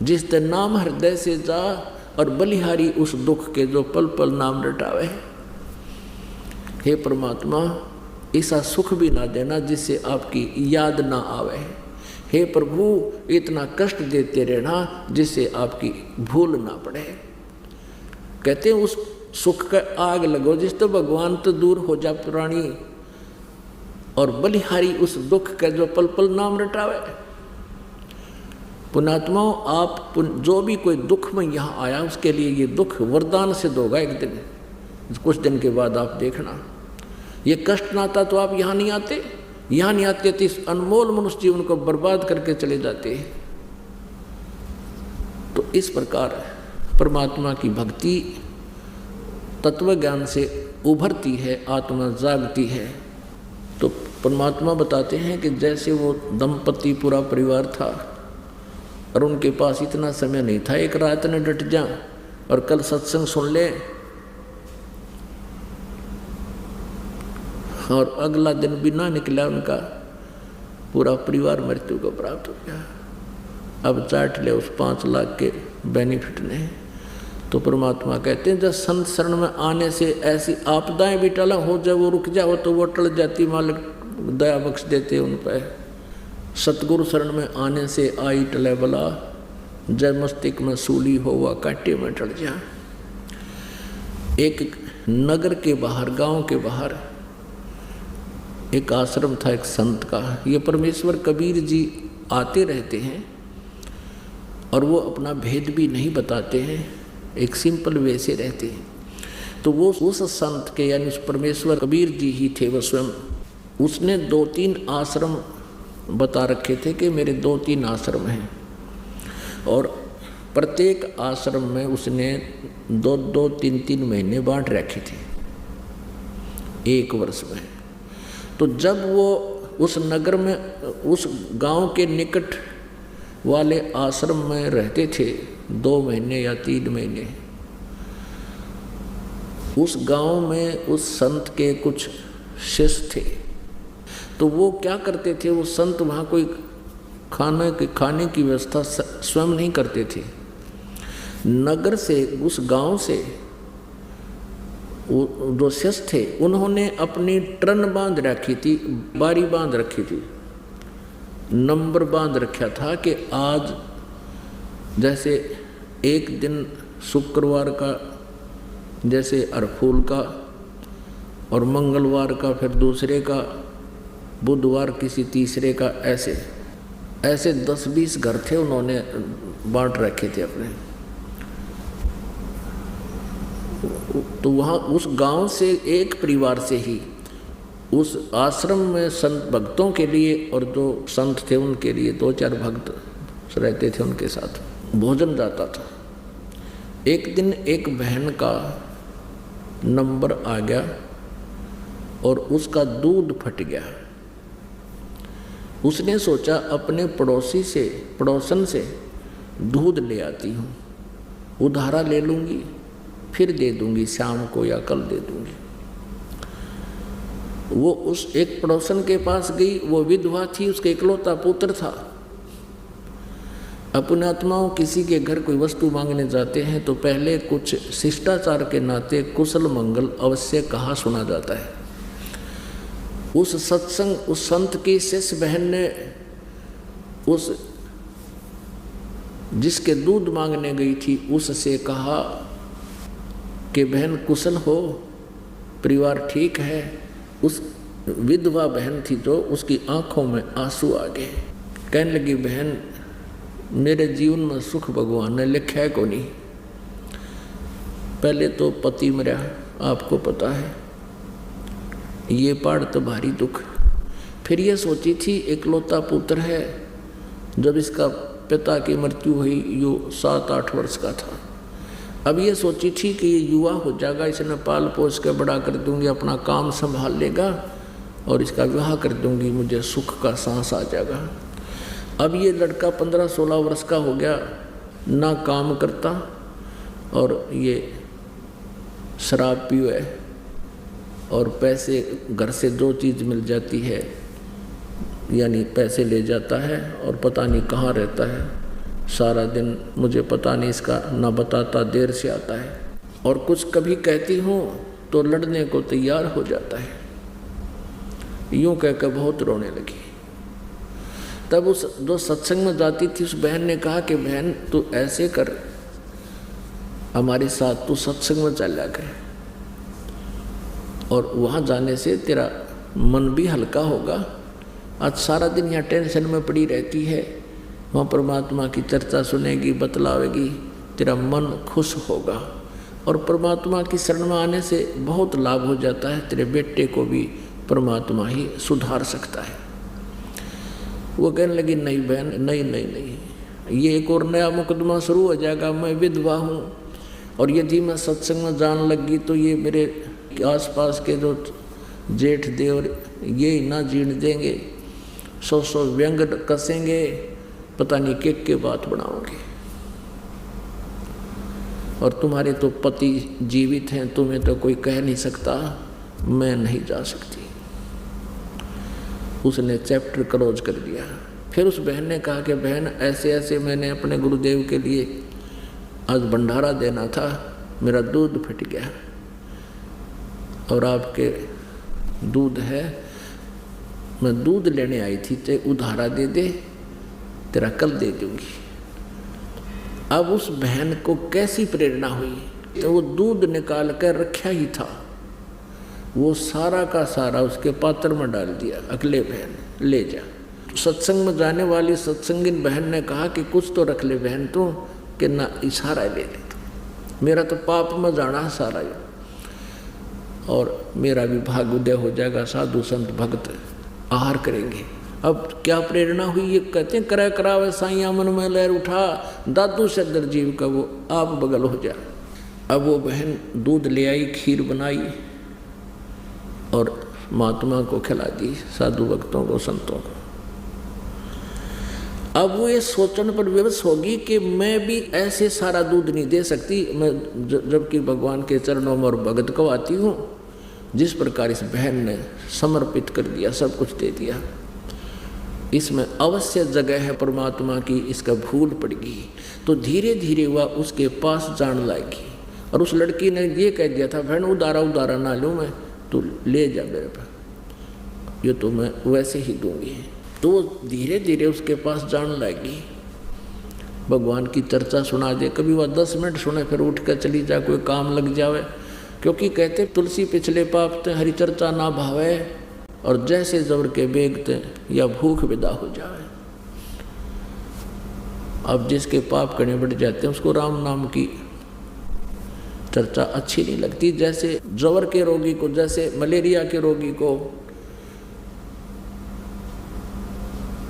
जिस दिन नाम हृदय से जा, और बलिहारी उस दुख के जो पल पल नाम रटावे। हे परमात्मा, ऐसा सुख भी ना देना जिससे आपकी याद ना आवे। हे प्रभु, इतना कष्ट देते रहना जिससे आपकी भूल ना पड़े। कहते हैं उस सुख का आग लगो जिस तो भगवान तो दूर हो जा पुरानी, और बलिहारी उस दुख का जो पल पल नाम रटावे। पुण्यात्माओं, आप जो भी कोई दुख में यहाँ आया उसके लिए ये दुख वरदान सिद्ध होगा एक दिन। कुछ दिन के बाद आप देखना, ये कष्ट ना आता तो आप यहाँ नहीं आते। यहाँ नहीं आते तो इस अनमोल मनुष्य जीवन को बर्बाद करके चले जाते। तो इस प्रकार परमात्मा की भक्ति तत्व ज्ञान से उभरती है, आत्मा जागती है। तो परमात्मा बताते हैं कि जैसे वो दंपति पूरा परिवार था और उनके पास इतना समय नहीं था एक रात ने डट जा और कल सत्संग सुन ले और अगला दिन भी ना निकला, उनका पूरा परिवार मृत्यु को प्राप्त हो गया। अब चाट ले उस 5 लाख के बेनिफिट ने। तो परमात्मा कहते हैं जब संत शरण में आने से ऐसी आपदाएं भी टला हो, जब वो रुक जाओ तो वो टल जाती, मालिक दया बख्श देते उन पर। सतगुरु शरण में आने से आई टले बला, जय मस्तिष्क में सूली हो वह काटे में टल जा। एक नगर के बाहर, गांव के बाहर एक आश्रम था एक संत का। ये परमेश्वर कबीर जी आते रहते हैं और वो अपना भेद भी नहीं बताते हैं, एक सिंपल वे से रहते हैं। तो वो उस संत के यानी उस परमेश्वर कबीर जी ही थे वो स्वयं। उसने 2-3 आश्रम बता रखे थे कि मेरे 2-3 आश्रम हैं, और प्रत्येक आश्रम में उसने 2-2, 3-3 महीने बांट रखे थे एक वर्ष में। तो जब वो उस नगर में, उस गांव के निकट वाले आश्रम में रहते थे 2 महीने या 3 महीने, उस गांव में उस संत के कुछ शिष्य थे। तो वो क्या करते थे, वो संत वहाँ कोई खाने की व्यवस्था स्वयं नहीं करते थे। नगर से, उस गांव से जो शिष्य थे उन्होंने अपनी ट्रन बांध रखी थी, बारी बांध रखी थी, नंबर बांध रखा था कि आज जैसे एक दिन शुक्रवार का जैसे अरफूल का, और मंगलवार का फिर दूसरे का, बुधवार किसी तीसरे का, ऐसे 10-20 घर थे उन्होंने बांट रखे थे अपने। तो वहाँ उस गांव से एक परिवार से ही उस आश्रम में संत भक्तों के लिए, और जो संत थे उनके लिए 2-4 भक्त रहते थे, उनके साथ भोजन जाता था। एक दिन एक बहन का नंबर आ गया और उसका दूध फट गया। उसने सोचा अपने पड़ोसन से दूध ले आती हूँ, उधारा ले लूँगी, फिर दे दूँगी शाम को या कल दे दूँगी। वो उस एक पड़ोसन के पास गई, वो विधवा थी, उसका इकलौता पुत्र था। अपने आत्माओं किसी के घर कोई वस्तु मांगने जाते हैं तो पहले कुछ शिष्टाचार के नाते कुशल मंगल अवश्य कहा सुना जाता है। उस सत्संग, उस संत की शिष्य बहन ने उस जिसके दूध मांगने गई थी उससे कहा कि बहन कुशल हो, परिवार ठीक है। उस विधवा बहन थी जो, उसकी आंखों में आंसू आ गए। कहने लगी, बहन मेरे जीवन में सुख भगवान ने लिखा है को नहीं। पहले तो पति मरा, आपको पता है, ये पाड़ तो भारी दुख। फिर ये सोची थी इकलौता पुत्र है, जब इसका पिता की मृत्यु हुई, यो 7-8 वर्ष का था। अब ये सोची थी कि ये युवा हो जाएगा, इसे पाल पोस के बड़ा कर दूंगी, अपना काम संभाल लेगा और इसका विवाह कर दूंगी, मुझे सुख का सांस आ जाएगा। अब ये लड़का 15-16 वर्ष का हो गया, ना काम करता और ये शराब पीवे और पैसे घर से जो चीज़ मिल जाती है यानी पैसे ले जाता है और पता नहीं कहाँ रहता है सारा दिन, मुझे पता नहीं इसका, ना बताता, देर से आता है और कुछ कभी कहती हूँ तो लड़ने को तैयार हो जाता है। यूँ कह कर बहुत रोने लगी। तब उस जो सत्संग में जाती थी उस बहन ने कहा कि बहन तू ऐसे कर, हमारे साथ तू सत्संग में चला गए और वहाँ जाने से तेरा मन भी हल्का होगा। आज सारा दिन यहाँ टेंशन में पड़ी रहती है, वहाँ परमात्मा की चर्चा सुनेगी, बतलावेगी, तेरा मन खुश होगा और परमात्मा की शरण में आने से बहुत लाभ हो जाता है। तेरे बेटे को भी परमात्मा ही सुधार सकता है। वो कहने लगी नहीं बहन, नहीं नहीं नहीं, ये एक और नया मुकदमा शुरू हो जाएगा। मैं विधवा हूँ और यदि मैं सत्संग में जान लगी तो ये मेरे आसपास के जो जेठ देवर ये ना जीण देंगे, 100 व्यंग कसेंगे, पता नहीं के बात बनाओगे और तुम्हारे तो पति जीवित हैं, तुम्हें तो कोई कह नहीं सकता, मैं नहीं जा सकती। उसने चैप्टर क्लोज कर दिया। फिर उस बहन ने कहा कि बहन ऐसे ऐसे मैंने अपने गुरुदेव के लिए आज भंडारा देना था, मेरा दूध फट गया और आपके दूध है, मैं दूध लेने आई थी, चाहे उधारा दे दे, तेरा कल दे दूंगी। अब उस बहन को कैसी प्रेरणा हुई, तो वो दूध निकाल कर रखा ही था, वो सारा का सारा उसके पात्र में डाल दिया। अगले बहन ले जा। सत्संग में जाने वाली सत्संगिन बहन ने कहा कि कुछ तो रख ले बहन तू, कि ना इशारा ले ले, मेरा तो पाप में जाना सारा है और मेरा भी भाग उदय हो जाएगा, साधु संत भक्त आहार करेंगे। अब क्या प्रेरणा हुई, ये कहते हैं करे करावे साइया मन में लहर उठा, दादू से दर्जीव का वो आप बगल हो जा। अब वो बहन दूध ले आई, खीर बनाई और महात्मा को खिला दी, साधु भक्तों को, संतों को। अब वो ये सोचने पर विवश होगी कि मैं भी ऐसे सारा दूध नहीं दे सकती, मैं जबकि भगवान के चरणों में और भगत को आती हूँ। जिस प्रकार इस बहन ने समर्पित कर दिया, सब कुछ दे दिया, इसमें अवश्य जगह है परमात्मा की, इसका भूल पड़ेगी तो धीरे धीरे वह उसके पास जान लाएगी। और उस लड़की ने ये कह दिया था बहन उदारा ना लूँ मैं, तो ले जा मेरे पास, ये तो मैं वैसे ही दूंगी। तो धीरे धीरे उसके पास जान लाएगी, भगवान की चर्चा सुना दे, कभी वह 10 मिनट सुने फिर उठ कर चली जाए, कोई काम लग जावे। क्योंकि कहते तुलसी पिछले पाप ते हरि चर्चा ना भावे, और जैसे जबर के बेगते या भूख विदा हो जाए। अब जिसके पाप करने बढ़ जाते हैं उसको राम नाम की चर्चा अच्छी नहीं लगती। जैसे जवर के रोगी को, जैसे मलेरिया के रोगी को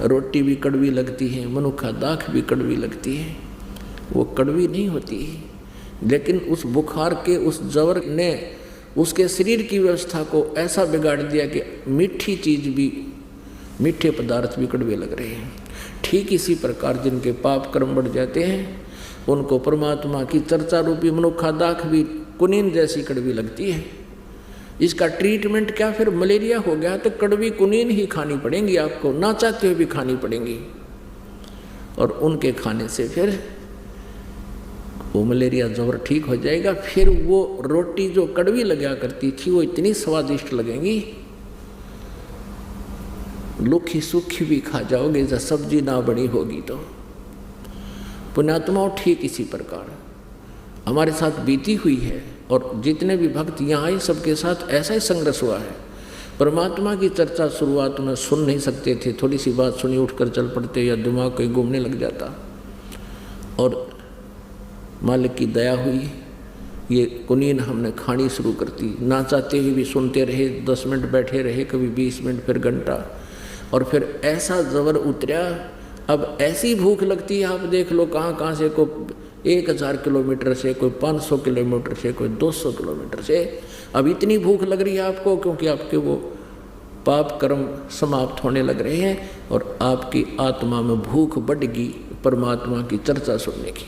रोटी भी कड़वी लगती है, मनुखा दाख भी कड़वी लगती है, वो कड़वी नहीं होती, लेकिन उस बुखार के उस जवर ने उसके शरीर की व्यवस्था को ऐसा बिगाड़ दिया कि मीठी चीज़ भी, मीठे पदार्थ भी कड़वे लग रहे हैं। ठीक इसी प्रकार जिनके पाप कर्म बढ़ जाते हैं उनको परमात्मा की चर्चा रूपी मनुखा दाख भी कुनीन जैसी कड़वी लगती है। इसका ट्रीटमेंट क्या, फिर मलेरिया हो गया तो कड़वी कुनीन ही खानी पड़ेंगी आपको, ना चाहते हुए भी खानी पड़ेंगी, और उनके खाने से फिर वो मलेरिया जबर ठीक हो जाएगा। फिर वो रोटी जो कड़वी लगा करती थी वो इतनी स्वादिष्ट लगेंगी, लुखी सुखी भी खा जाओगे, जब सब्जी ना बनी होगी तो। पुण्यात्माओं ठीक इसी प्रकार हमारे साथ बीती हुई है, और जितने भी भक्त यहाँ आए सबके साथ ऐसा ही संघर्ष हुआ है। परमात्मा की चर्चा शुरुआत में सुन नहीं सकते थे, थोड़ी सी बात सुनी उठकर चल पड़ते या दिमाग कहीं घूमने लग जाता, और मालिक की दया हुई, ये कुनीन हमने खानी शुरू कर दी। ना चाहते हुए भी सुनते रहे, 10 मिनट बैठे रहे, कभी 20 मिनट, फिर घंटा, और फिर ऐसा जबर उतरा अब ऐसी भूख लगती है, आप देख लो कहाँ कहाँ से, कोई 1000 किलोमीटर से, कोई 500 किलोमीटर से, कोई 200 किलोमीटर से। अब इतनी भूख लग रही है आपको क्योंकि आपके वो पाप कर्म समाप्त होने लग रहे हैं और आपकी आत्मा में भूख बढ़ेगी परमात्मा की चर्चा सुनने की।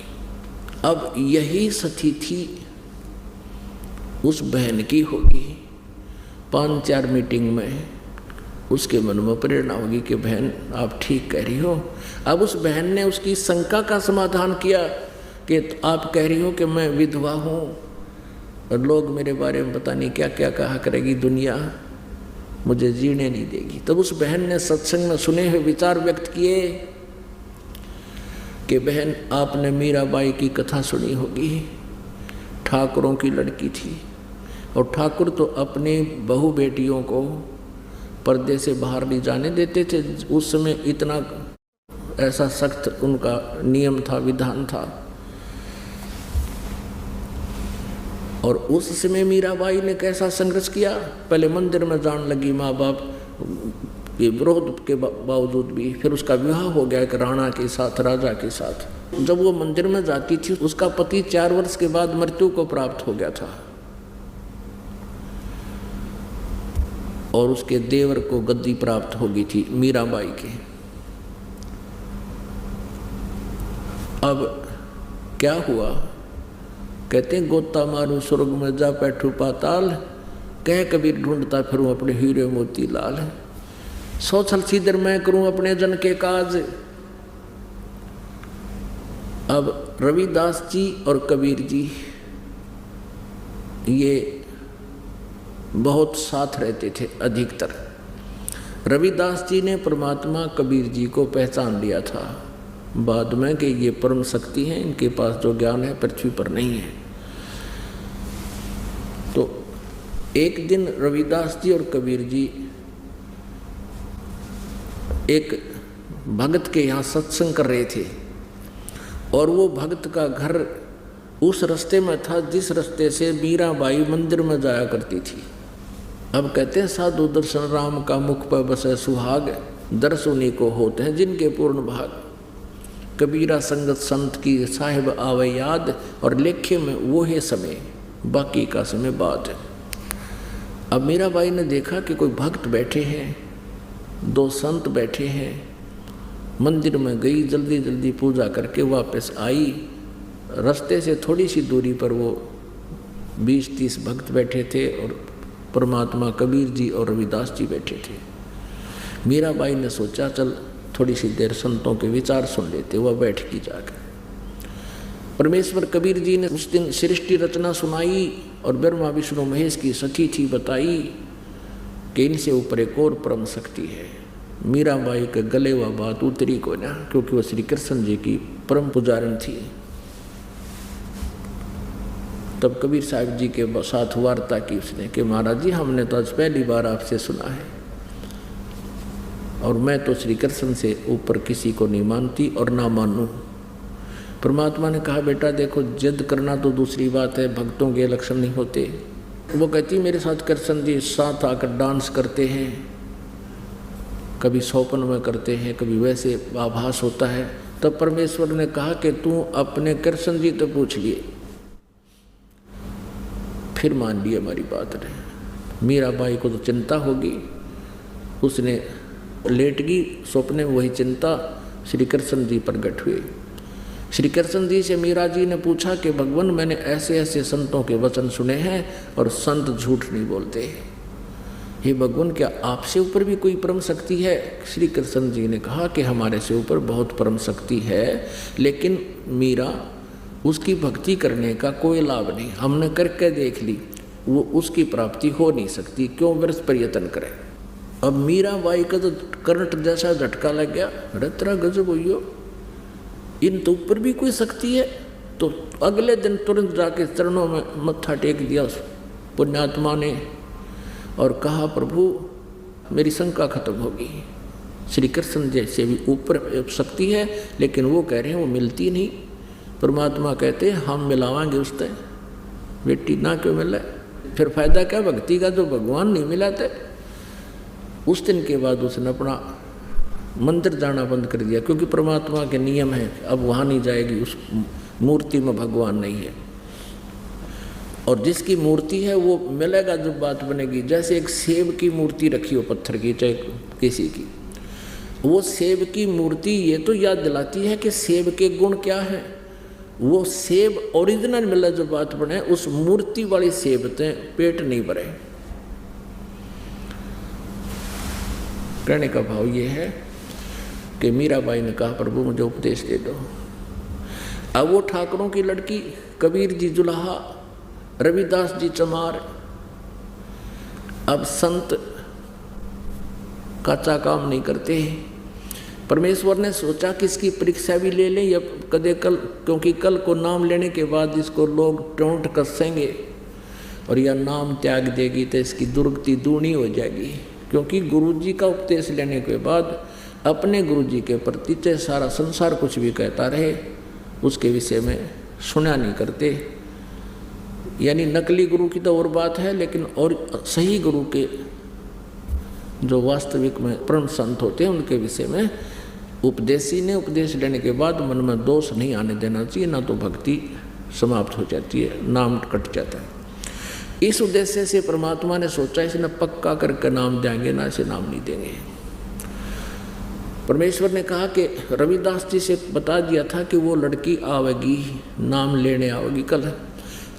अब यही स्थिति उस बहन की होगी। 5-4 मीटिंग में उसके मन में प्रेरणा होगी कि बहन आप ठीक कह रही हो। अब उस बहन ने उसकी शंका का समाधान किया कि आप कह रही हो कि मैं विधवा हूँ और लोग मेरे बारे में पता नहीं क्या क्या कहा करेगी, दुनिया मुझे जीने नहीं देगी। तब उस बहन ने सत्संग में सुने हुए विचार व्यक्त किए कि बहन आपने मीराबाई की कथा सुनी होगी। ठाकुरों की लड़की थी और ठाकुर तो अपनी बहू बेटियों को पर्दे से बाहर नहीं जाने देते थे। उस समय इतना ऐसा सख्त उनका नियम था, विधान था। और उस समय मीराबाई ने कैसा संघर्ष किया, पहले मंदिर में जाने लगी माँ बाप के विरोध के बावजूद भी। फिर उसका विवाह हो गया एक राणा के साथ, राजा के साथ। जब वो मंदिर में जाती थी उसका पति 4 वर्ष के बाद मृत्यु को प्राप्त हो गया था और उसके देवर को गद्दी प्राप्त हो गई थी मीराबाई के। अब क्या हुआ, कहते हैं गोता मारू स्वर्ग में जा बैठू पाताल, कह कबीर ढूंढता फिरूं अपने हीरे मोती लाल। सोचल सीधर मैं करूं अपने जन के काज। अब रविदास जी और कबीर जी ये बहुत साथ रहते थे अधिकतर। रविदास जी ने परमात्मा कबीर जी को पहचान लिया था बाद में कि ये परम शक्ति है, इनके पास जो ज्ञान है पृथ्वी पर नहीं है। तो एक दिन रविदास जी और कबीर जी एक भगत के यहाँ सत्संग कर रहे थे और वो भगत का घर उस रास्ते में था जिस रास्ते से मीराबाई मंदिर में जाया करती थी। अब कहते हैं साधु दर्शन राम का मुख पर बसे सुहाग, दर्श उन्हीं को होते हैं जिनके पूर्ण भाग। कबीरा संगत संत की साहिब आवे याद, और लेखे में वो है समय बाकी का समय बाद है। अब मीराबाई ने देखा कि कोई भक्त बैठे हैं, 2 संत बैठे हैं। मंदिर में गई, जल्दी जल्दी पूजा करके वापस आई। रास्ते से थोड़ी सी दूरी पर वो 20-30 भक्त बैठे थे और परमात्मा कबीर जी और रविदास जी बैठे थे। मीराबाई ने सोचा चल थोड़ी सी देर संतों के विचार सुन लेते। वह बैठ की जाकर परमेश्वर कबीर जी ने उस दिन सृष्टि रचना सुनाई और ब्रह्मा विष्णु महेश की सखी थी बताई कि इनसे ऊपर एक और परम शक्ति है। मीराबाई के गले वह बात उतरी को ना, क्योंकि वह श्री कृष्ण जी की परम पुजारन थी। तब कबीर साहब जी के साथ वार्ता की उसने कि महाराज जी हमने तो आज पहली बार आपसे सुना है और मैं तो श्री कृष्ण से ऊपर किसी को नहीं मानती और ना मानूं। परमात्मा ने कहा बेटा देखो जिद करना तो दूसरी बात है, भक्तों के लक्षण नहीं होते। वो कहती मेरे साथ कृष्ण जी साथ आकर डांस करते हैं, कभी सौपन में करते हैं, कभी वैसे आभास होता है। तब परमेश्वर ने कहा कि तू अपने कृष्ण जी तो पूछ लिए। फिर मान लिए हमारी बात ने। मीराबाई को तो चिंता होगी, उसने लेट गई सपने में, वही चिंता श्री कृष्ण जी प्रकट हुए। श्री कृष्ण जी से मीरा जी ने पूछा कि भगवान मैंने ऐसे ऐसे संतों के वचन सुने हैं और संत झूठ नहीं बोलते। हे भगवान क्या आपसे ऊपर भी कोई परम शक्ति है? श्री कृष्ण जी ने कहा कि हमारे से ऊपर बहुत परम शक्ति है, लेकिन मीरा उसकी भक्ति करने का कोई लाभ नहीं, हमने करके देख ली, वो उसकी प्राप्ति हो नहीं सकती, क्यों व्यर्थ प्रयत्न करें। अब मीराबाई का तो करंट जैसा झटका लग गया, अरे तेरा गजब हुई, इन तो ऊपर भी कोई शक्ति है। तो अगले दिन तुरंत जाके चरणों में मत्था टेक दिया उस पुण्यात्मा ने और कहा प्रभु मेरी शंका खत्म होगी। श्री कृष्ण जैसे भी ऊपर शक्ति है, लेकिन वो कह रहे हैं वो मिलती नहीं। परमात्मा कहते हैं हम मिलावांगे उस तय, बेटी ना क्यों मिला, फिर फायदा क्या भक्ति का जो भगवान नहीं मिलाते। उस दिन के बाद उसने अपना मंदिर जाना बंद कर दिया, क्योंकि परमात्मा के नियम है, अब वहाँ नहीं जाएगी, उस मूर्ति में भगवान नहीं है। और जिसकी मूर्ति है वो मिलेगा जब बात बनेगी। जैसे एक सेब की मूर्ति रखी हो पत्थर की, चाहे किसी की, वो सेब की मूर्ति ये तो याद दिलाती है कि सेब के गुण क्या है। वो सेब ओरिजिनल मिला जब बात बने, उस मूर्ति वाली सेब ते पेट नहीं भरे। कहने का भाव ये है कि मीराबाई ने कहा प्रभु मुझे उपदेश दे दो। अब वो ठाकुरों की लड़की, कबीर जी जुलाहा, रविदास जी चमार, अब संत काचा काम नहीं करते। परमेश्वर ने सोचा कि इसकी परीक्षा भी ले लें या कदे कल, क्योंकि कल को नाम लेने के बाद इसको लोग टोंट कसेंगे और यह नाम त्याग देगी तो इसकी दुर्गति दूनी हो जाएगी। क्योंकि गुरुजी का उपदेश लेने के बाद अपने गुरुजी के प्रति चाहे सारा संसार कुछ भी कहता रहे, उसके विषय में सुना नहीं करते। यानी नकली गुरु की तो और बात है, लेकिन और सही गुरु के जो वास्तविक में परम संत होते हैं उनके विषय में उपदेशी ने उपदेश लेने के बाद मन में दोष नहीं आने देना चाहिए, ना तो भक्ति समाप्त हो जाती है, नाम कट जाता है। इस उद्देश्य से परमात्मा ने सोचा इसने पक्का करके नाम देंगे, ना इसे नाम नहीं देंगे। परमेश्वर ने कहा कि रविदास जी से बता दिया था कि वो लड़की आवेगी, नाम लेने आवेगी कल,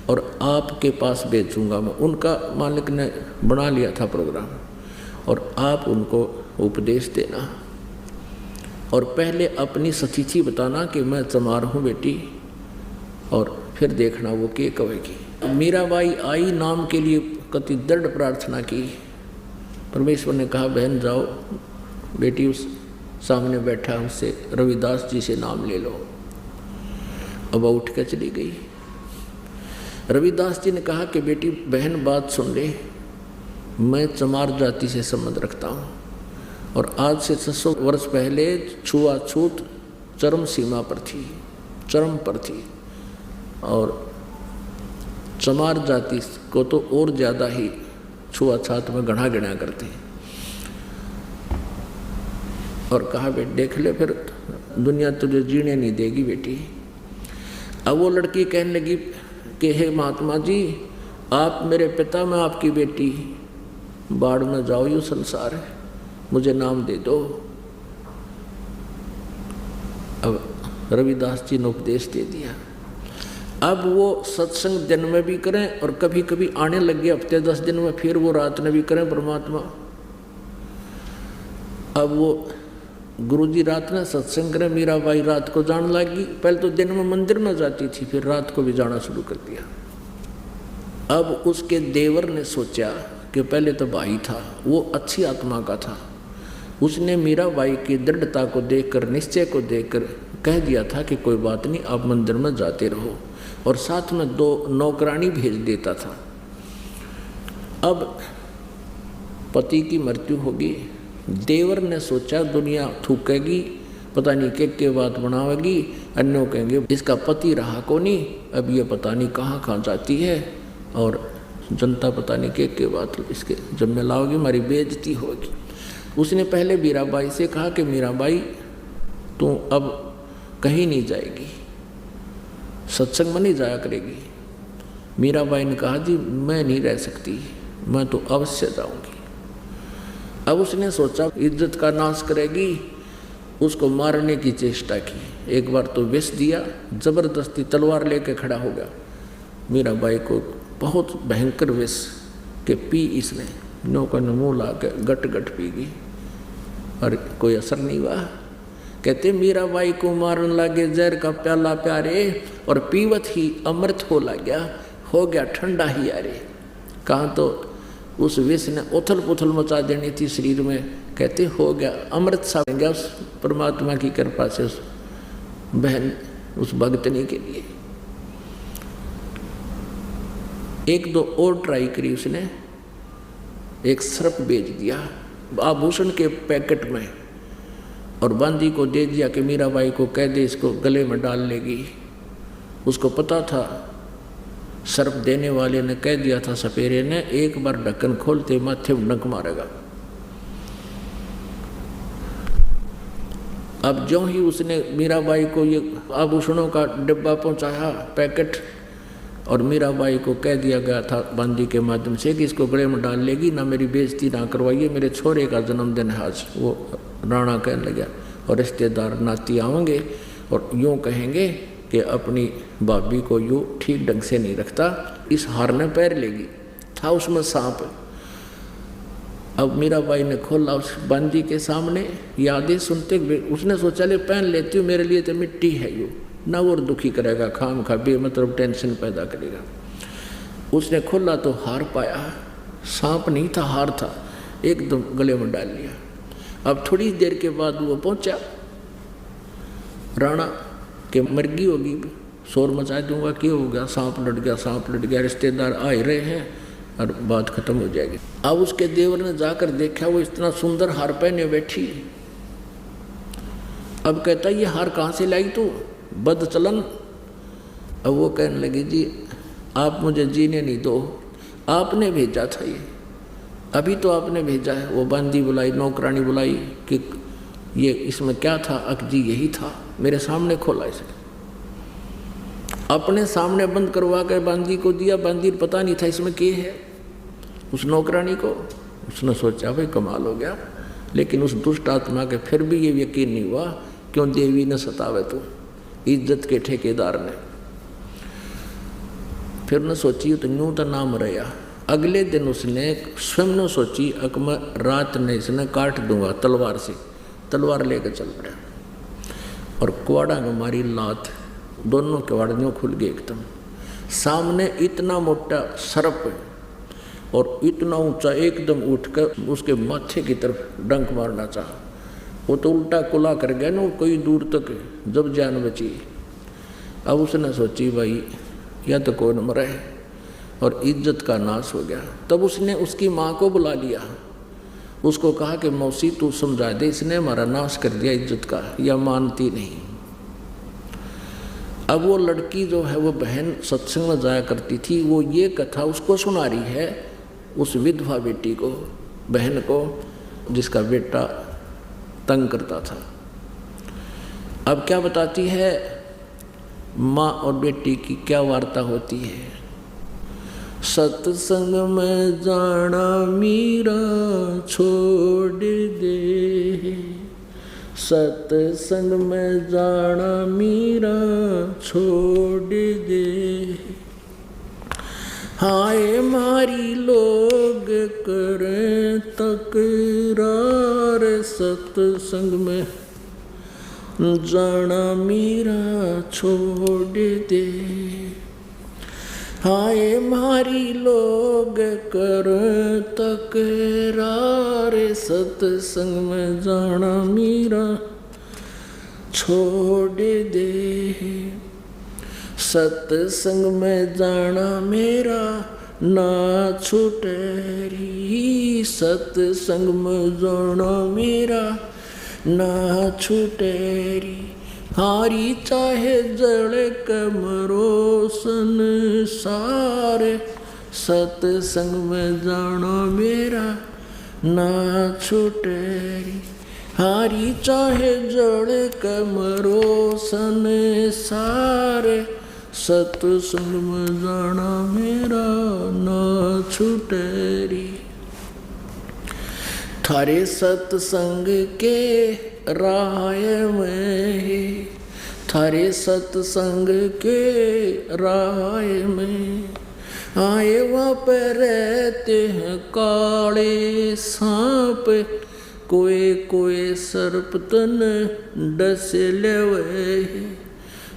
और आपके पास भेजूंगा मैं। उनका मालिक ने बना लिया था प्रोग्राम, और आप उनको उपदेश देना और पहले अपनी सचीची बताना कि मैं चमार हूँ बेटी, और फिर देखना वो के कहेगी। मीराबाई आई, नाम के लिए कति दृढ़ प्रार्थना की। परमेश्वर ने कहा बहन जाओ बेटी, उस सामने बैठा उससे रविदास जी से नाम ले लो। अब उठ के चली गई। रविदास जी ने कहा कि बेटी बहन बात सुन ले, मैं चमार जाति से संबंध रखता हूँ, और आज से 600 वर्ष पहले छुआछूत चरम सीमा पर थी, चरम पर थी, और चमार जाति को तो और ज़्यादा ही छुआछूत में गढ़ा गिना करते हैं। और कहा बेटी देख ले, फिर दुनिया तुझे जीने नहीं देगी बेटी। अब वो लड़की कहने लगी कि हे महात्मा जी, आप मेरे पिता, मैं आपकी बेटी, बाढ़ में जाओ, यूँ संसार है, मुझे नाम दे दो। अब रविदास जी ने उपदेश दे दिया। अब वो सत्संग दिन में भी करें और कभी कभी आने लग गए हफ्ते 10 दिन में, फिर वो रात में भी करें परमात्मा। अब वो गुरुजी रात में सत्संग करें, मीराबाई रात को जाने लगी। पहले तो दिन में मंदिर में जाती थी, फिर रात को भी जाना शुरू कर दिया। अब उसके देवर ने सोचा कि पहले तो भाई था, वो अच्छी आत्मा का था, उसने मीराबाई की दृढ़ता को देखकर, निश्चय को देखकर कह दिया था कि कोई बात नहीं, आप मंदिर में जाते रहो, और साथ में 2 नौकरानी भेज देता था। अब पति की मृत्यु होगी, देवर ने सोचा दुनिया थूकेगी, पता नहीं के बात बनावेगी, अन्यों कहेंगे इसका पति रहा को नहीं, अब ये पता नहीं कहाँ कहाँ जाती है, और जनता पता नहीं के बात इसके जब में लाओगी, हमारी बेइज्जती होगी। उसने पहले मीराबाई से कहा कि मीराबाई तू अब कहीं नहीं जाएगी, सत्संग में नहीं जाया करेगी। मीराबाई ने कहा जी मैं नहीं रह सकती, मैं तो अवश्य जाऊंगी। अब उसने सोचा इज्जत का नाश करेगी, उसको मारने की चेष्टा की। एक बार तो विष दिया, जबरदस्ती तलवार लेके खड़ा हो गया। मीराबाई को बहुत भयंकर विष के पी इसने, नौका ने मुँह ला के गट गट पी गई, और कोई असर नहीं हुआ। कहते मीराबाई को मारन लागे जहर का प्याला प्यारे, और पीवत ही अमृत हो गया ठंडा ही यारे। कहाँ तो उस विष ने उथल पुथल मचा देनी थी शरीर में, कहते हो गया अमृत सा गया उस परमात्मा की कृपा से, उस बहन, उस भगतनी के लिए। 1-2 और ट्राई करी उसने, एक सर्प बेच दिया आभूषण के पैकेट में, और बांदी को दे दिया कि मीराबाई को कह दे इसको गले में डाल लेगी। उसको पता था, सर्प देने वाले ने कह दिया था सपेरे ने, एक बार ढक्कन खोलते माथे में डंक मारेगा। अब जो ही उसने मीराबाई को ये आभूषणों का डिब्बा पहुंचाया, पैकेट, और मीराबाई को कह दिया गया था बांदी के माध्यम से कि इसको गले में डाल लेगी, ना मेरी बेइज्जती ना करवाइए, मेरे छोरे का जन्मदिन है आज। वो राणा कहने लगा, और रिश्तेदार नाती आएंगे और यूँ कहेंगे कि अपनी भाभी को यूँ ठीक ढंग से नहीं रखता, इस हार ने पैर लेगी। था उसमें सांप। अब मीराबाई ने खोला उस बांदी के सामने, यादें सुनते उसने सोचा ले पहन लेती हूँ, मेरे लिए तो मिट्टी है यूँ, ना और दुखी करेगा, खाम खा मतलब टेंशन पैदा करेगा। उसने खोला तो हार पाया, सांप नहीं था, हार था, एकदम गले में डाल लिया। अब थोड़ी देर के बाद वो पहुंचा, राणा के मर्गी होगी, शोर मचा दूंगा, क्यों हो गया, सांप लड़ गया, सांप लड़ गया, रिश्तेदार आ रहे हैं और बात खत्म हो जाएगी। अब उसके देवर ने जाकर देखा, वो इतना सुंदर हार पहने बैठी। अब कहता ये हार कहाँ से लाई तू, बद चलन। अब वो कहने लगी जी आप मुझे जीने नहीं दो, आपने भेजा था ये, अभी तो आपने भेजा है। वो बांदी बुलाई, नौकरानी बुलाई कि ये इसमें क्या था, जी यही था, मेरे सामने खोला इसे, अपने सामने बंद करवा कर बांदी को दिया। बांदी पता नहीं था इसमें क्या है, उस नौकरानी को। उसने सोचा भाई कमाल हो गया, लेकिन उस दुष्ट आत्मा के फिर भी ये यकीन नहीं हुआ, क्यों देवी ने सतावे तो इज्जत के ठेकेदार ने। फिर ने सोची तो यूं तो नाम रहा। अगले दिन उसने स्वयं ने सोची अक मैं रात ने इसने काट दूंगा तलवार से, तलवार लेकर चल पड़ा और कुआड़ा में मारी लात, दोनों किवाड़ियों खुल गए एकदम। सामने इतना मोटा सर्प और इतना ऊंचा, एकदम उठकर उसके माथे की तरफ डंक मारना चाहा। वो तो उल्टा कुला कर गया ना कोई दूर तक, जब जान बची। अब उसने सोची भाई या तो कोई न मरे, और इज्जत का नाश हो गया। तब उसने उसकी माँ को बुला लिया, उसको कहा कि मौसी तू समझा दे, इसने हमारा नाश कर दिया इज्जत का, या मानती नहीं। अब वो लड़की जो है वो बहन सत्संग में जाया करती थी, वो ये कथा उसको सुना रही है, उस विधवा बेटी को, बहन को, जिसका बेटा तंग करता था। अब क्या बताती है, माँ और बेटी की क्या वार्ता होती है। सत्संग में जाना मीरा छोड़ दे, सत्संग में जाना मीरा छोड़ दे, हाय मारी लोग करें तकरार, सत्संग में जाना मीरा छोड़ दे, हाय मारी लोग करें तकरार, सत्संग में जाना मीरा छोड़ दे, सत्संग में जाना मेरा ना छूटे री, सत्संग में जाना मेरा ना छूटे री, हारी चाहे जड़ कमरो संसार, सत्संग में जाना मेरा ना छूटे री, हारी चाहे जड़ कमरो संसार, सत्संग में जाना मेरा ना छूटे री, थारे सत्संग के राय में, थारे सत्संग के राय में, आए वहाँ पर रहते हैं काले सांप, कोई कोई सर्प तन डस लेवे,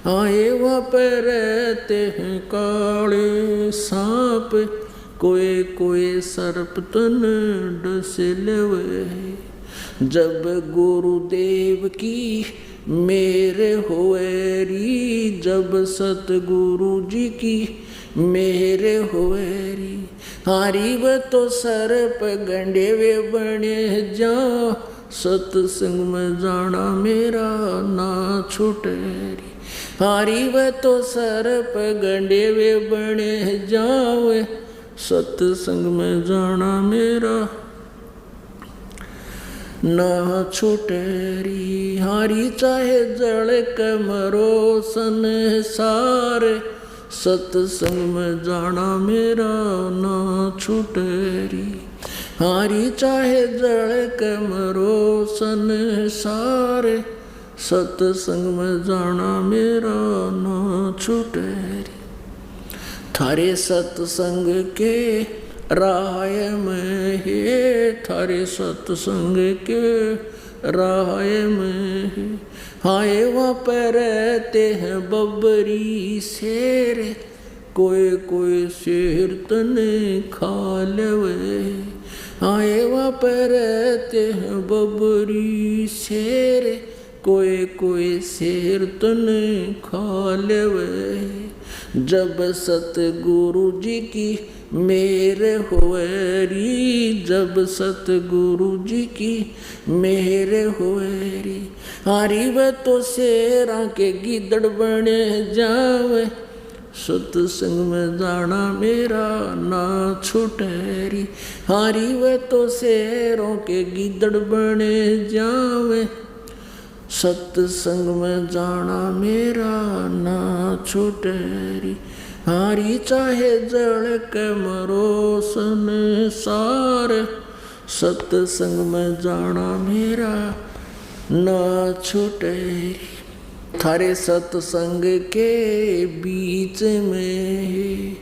आए वहाँ पर रहते हैं काले सांप, कोई कोई सर्प तन डस लेवे, जब गुरुदेव की मेरे होए री, जब सतगुरु जी की मेरे होए री, हारी व तो सर्प गंडे वे बने जा, सत्संग में जाना मेरा ना छूटे री, हारी व तो सर्प गंडे वे बने जावे, सत्संग में जाना मेरा ना छूटेरी। हारी चाहे जड़ के मरो संसार, सत्संग में जाना मेरा ना छूटेरी। हारी चाहे जड़ के मरो संसार, सत्संग में जाना मेरा ना छूटेरी। थारे सत्संग के राय में है, थारे सत्संग के राय में है। हाय वहाँ पर रहते हैं बबरी शेर, कोई कोई शेर तने खा लेवे। हाय वहाँ पर रहते हैं बबरी शेर, कोई कोई शेर तने खा लेवे। जब सतगुरु जी की मेर होएरी, जब सतगुरु जी की मेर होएरी। हारी वे तो शेरा के गिदड़ बने जावे, सत्संग में जाना मेरा ना छूटेरी। हारी वे तो शेरों के गिदड़ बने जावे, सत्संग में जाना मेरा ना छूटेरी। हारी चाहे जड़ के मरो संसार, सत्संग में जाना मेरा ना छूटेरी। थारे सत्संग के बीच में,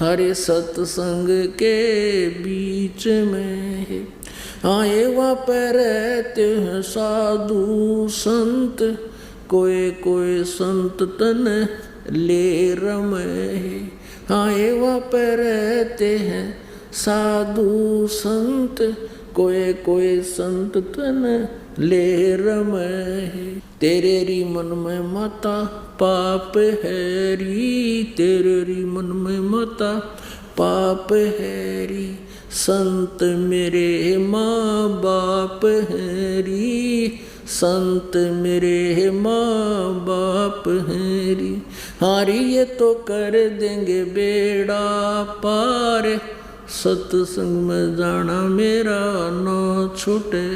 थारे सत्संग के बीच में आए वहाँ पर रहते हैं साधु संत, कोई कोई संत तन ले रमे। आए वहाँ पर रहते हैं साधु संत, कोई कोई संत तन ले रमे। तेरे री मन में माता पाप है री, तेरे री मन में माता पाप है री। संत मेरे माँ बाप हैं री, संत मेरे माँ बाप हैं री। हारी ये तो कर देंगे बेड़ा पार, सत्संग में जाना मेरा ना छूटे।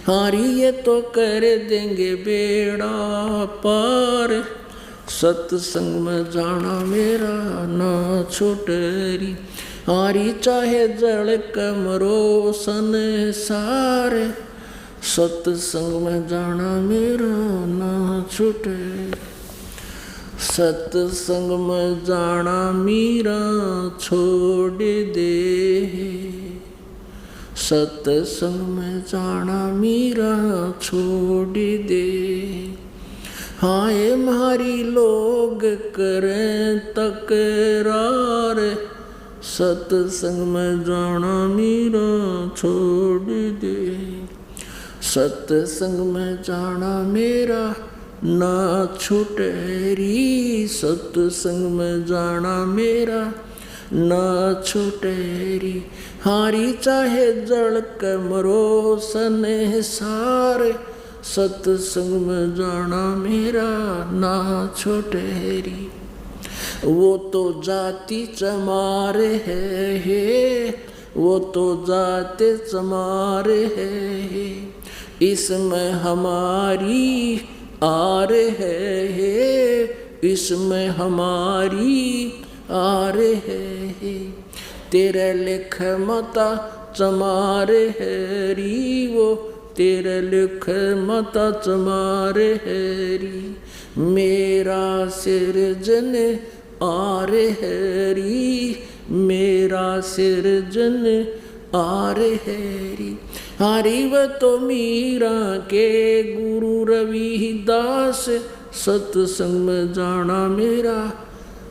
हारी ये तो कर देंगे बेड़ा पार, सत्संग में जाना मेरा ना छूटेरी। हारी चाहे जड़ कमरो संसार, सत्संग में जाना मेरा ना छूटे। सत्संग में जाना मेरा छोड़ दे, सत्संग में जाना मेरा छोड़ दे। हाय मारी लोग करें तकरार, सत्संग में जाना मेरा छोड़ दे। सत्संग में जाना मेरा ना छूटेरी, सत्संग में जाना मेरा ना छूटेरी। हारी चाहे जड़ कमरो संसार, सत्संग में जाना मेरा ना छूटेरी। वो तो जाति चमारे है, वो तो जाते चमारे है, इसमें हमारी आर है, इसमें हमारी आर है। तेरे लिख मता चमारे है री, वो तेरे लिख मता चमारे है री। मेरा सिरजन आर है री, मेरा सिरजन आर है री। हारी व तो मीरा के गुरु रविदास, सत्संग में जाना मेरा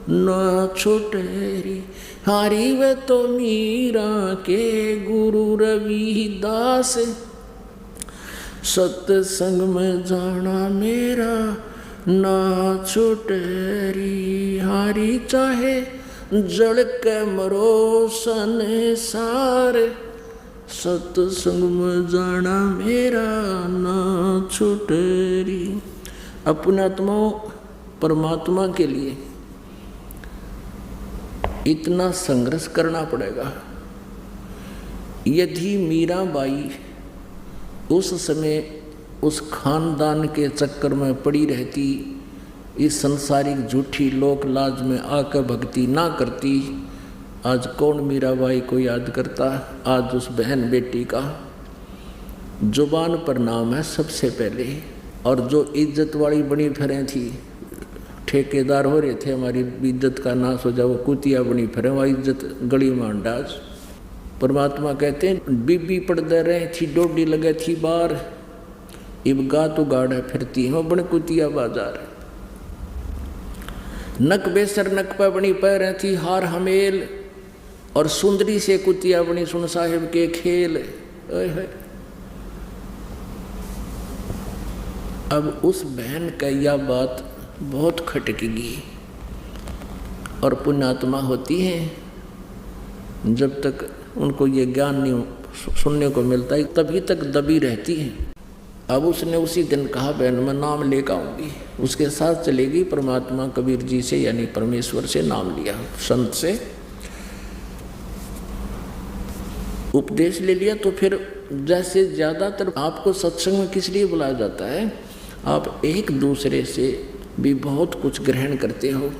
ना छूटेरी। हारी व तो मीरा के गुरु रविदास, सत्संग में जाना मेरा ना छूटेरी। हारी चाहे जड़ के मरो संसार, सत्संग में जाना मेरा ना छूटेरी। अपने आत्माओं परमात्मा के लिए इतना संघर्ष करना पड़ेगा। यदि मीराबाई उस समय उस खानदान के चक्कर में पड़ी रहती, इस संसारिक झूठी लोक लाज में आकर भक्ति ना करती, आज कौन मीराबाई को याद करता। आज उस बहन बेटी का जुबान पर नाम है सबसे पहले। और जो इज्जत वाली बनी फिरें थी, ठेकेदार हो रहे थे हमारी इज्जत का नाश हो जाए, वो कुतिया बनी फिरें, वह इज्जत गली में अंडाज। परमात्मा कहते हैं बीबी पड़ दे रहे थी, डोडी लगे थी बार, इब गा तो गाड़ा फिरती हो बन कुतिया बाजार। नक बेसर नक पे बनी पैर थी हार हमेल, और सुंदरी से कुतिया बनी सुन साहिब के खेल। अब उस बहन का यह बात बहुत खटकेगी, और पुण्यात्मा होती हैं जब तक उनको ये ज्ञान नहीं सुनने को मिलता है तभी तक दबी रहती हैं। अब उसने उसी दिन कहा बहन मैं नाम लेकर आऊँगी, उसके साथ चलेगी। परमात्मा कबीर जी से यानी परमेश्वर से नाम लिया, संत से उपदेश ले लिया। तो फिर जैसे ज़्यादातर आपको सत्संग में किस लिए बुलाया जाता है, आप एक दूसरे से भी बहुत कुछ ग्रहण करते हो।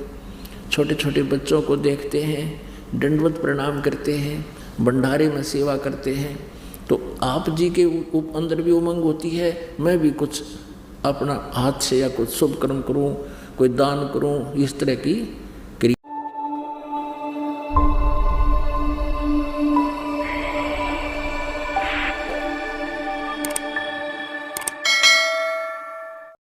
छोटे छोटे बच्चों को देखते हैं, दंडवत प्रणाम करते हैं, भंडारे में सेवा करते हैं, तो आप जी के अंदर भी उमंग होती है, मैं भी कुछ अपना हाथ से या कुछ शुभ कर्म करूं, कोई दान करूं, इस तरह की क्रिया।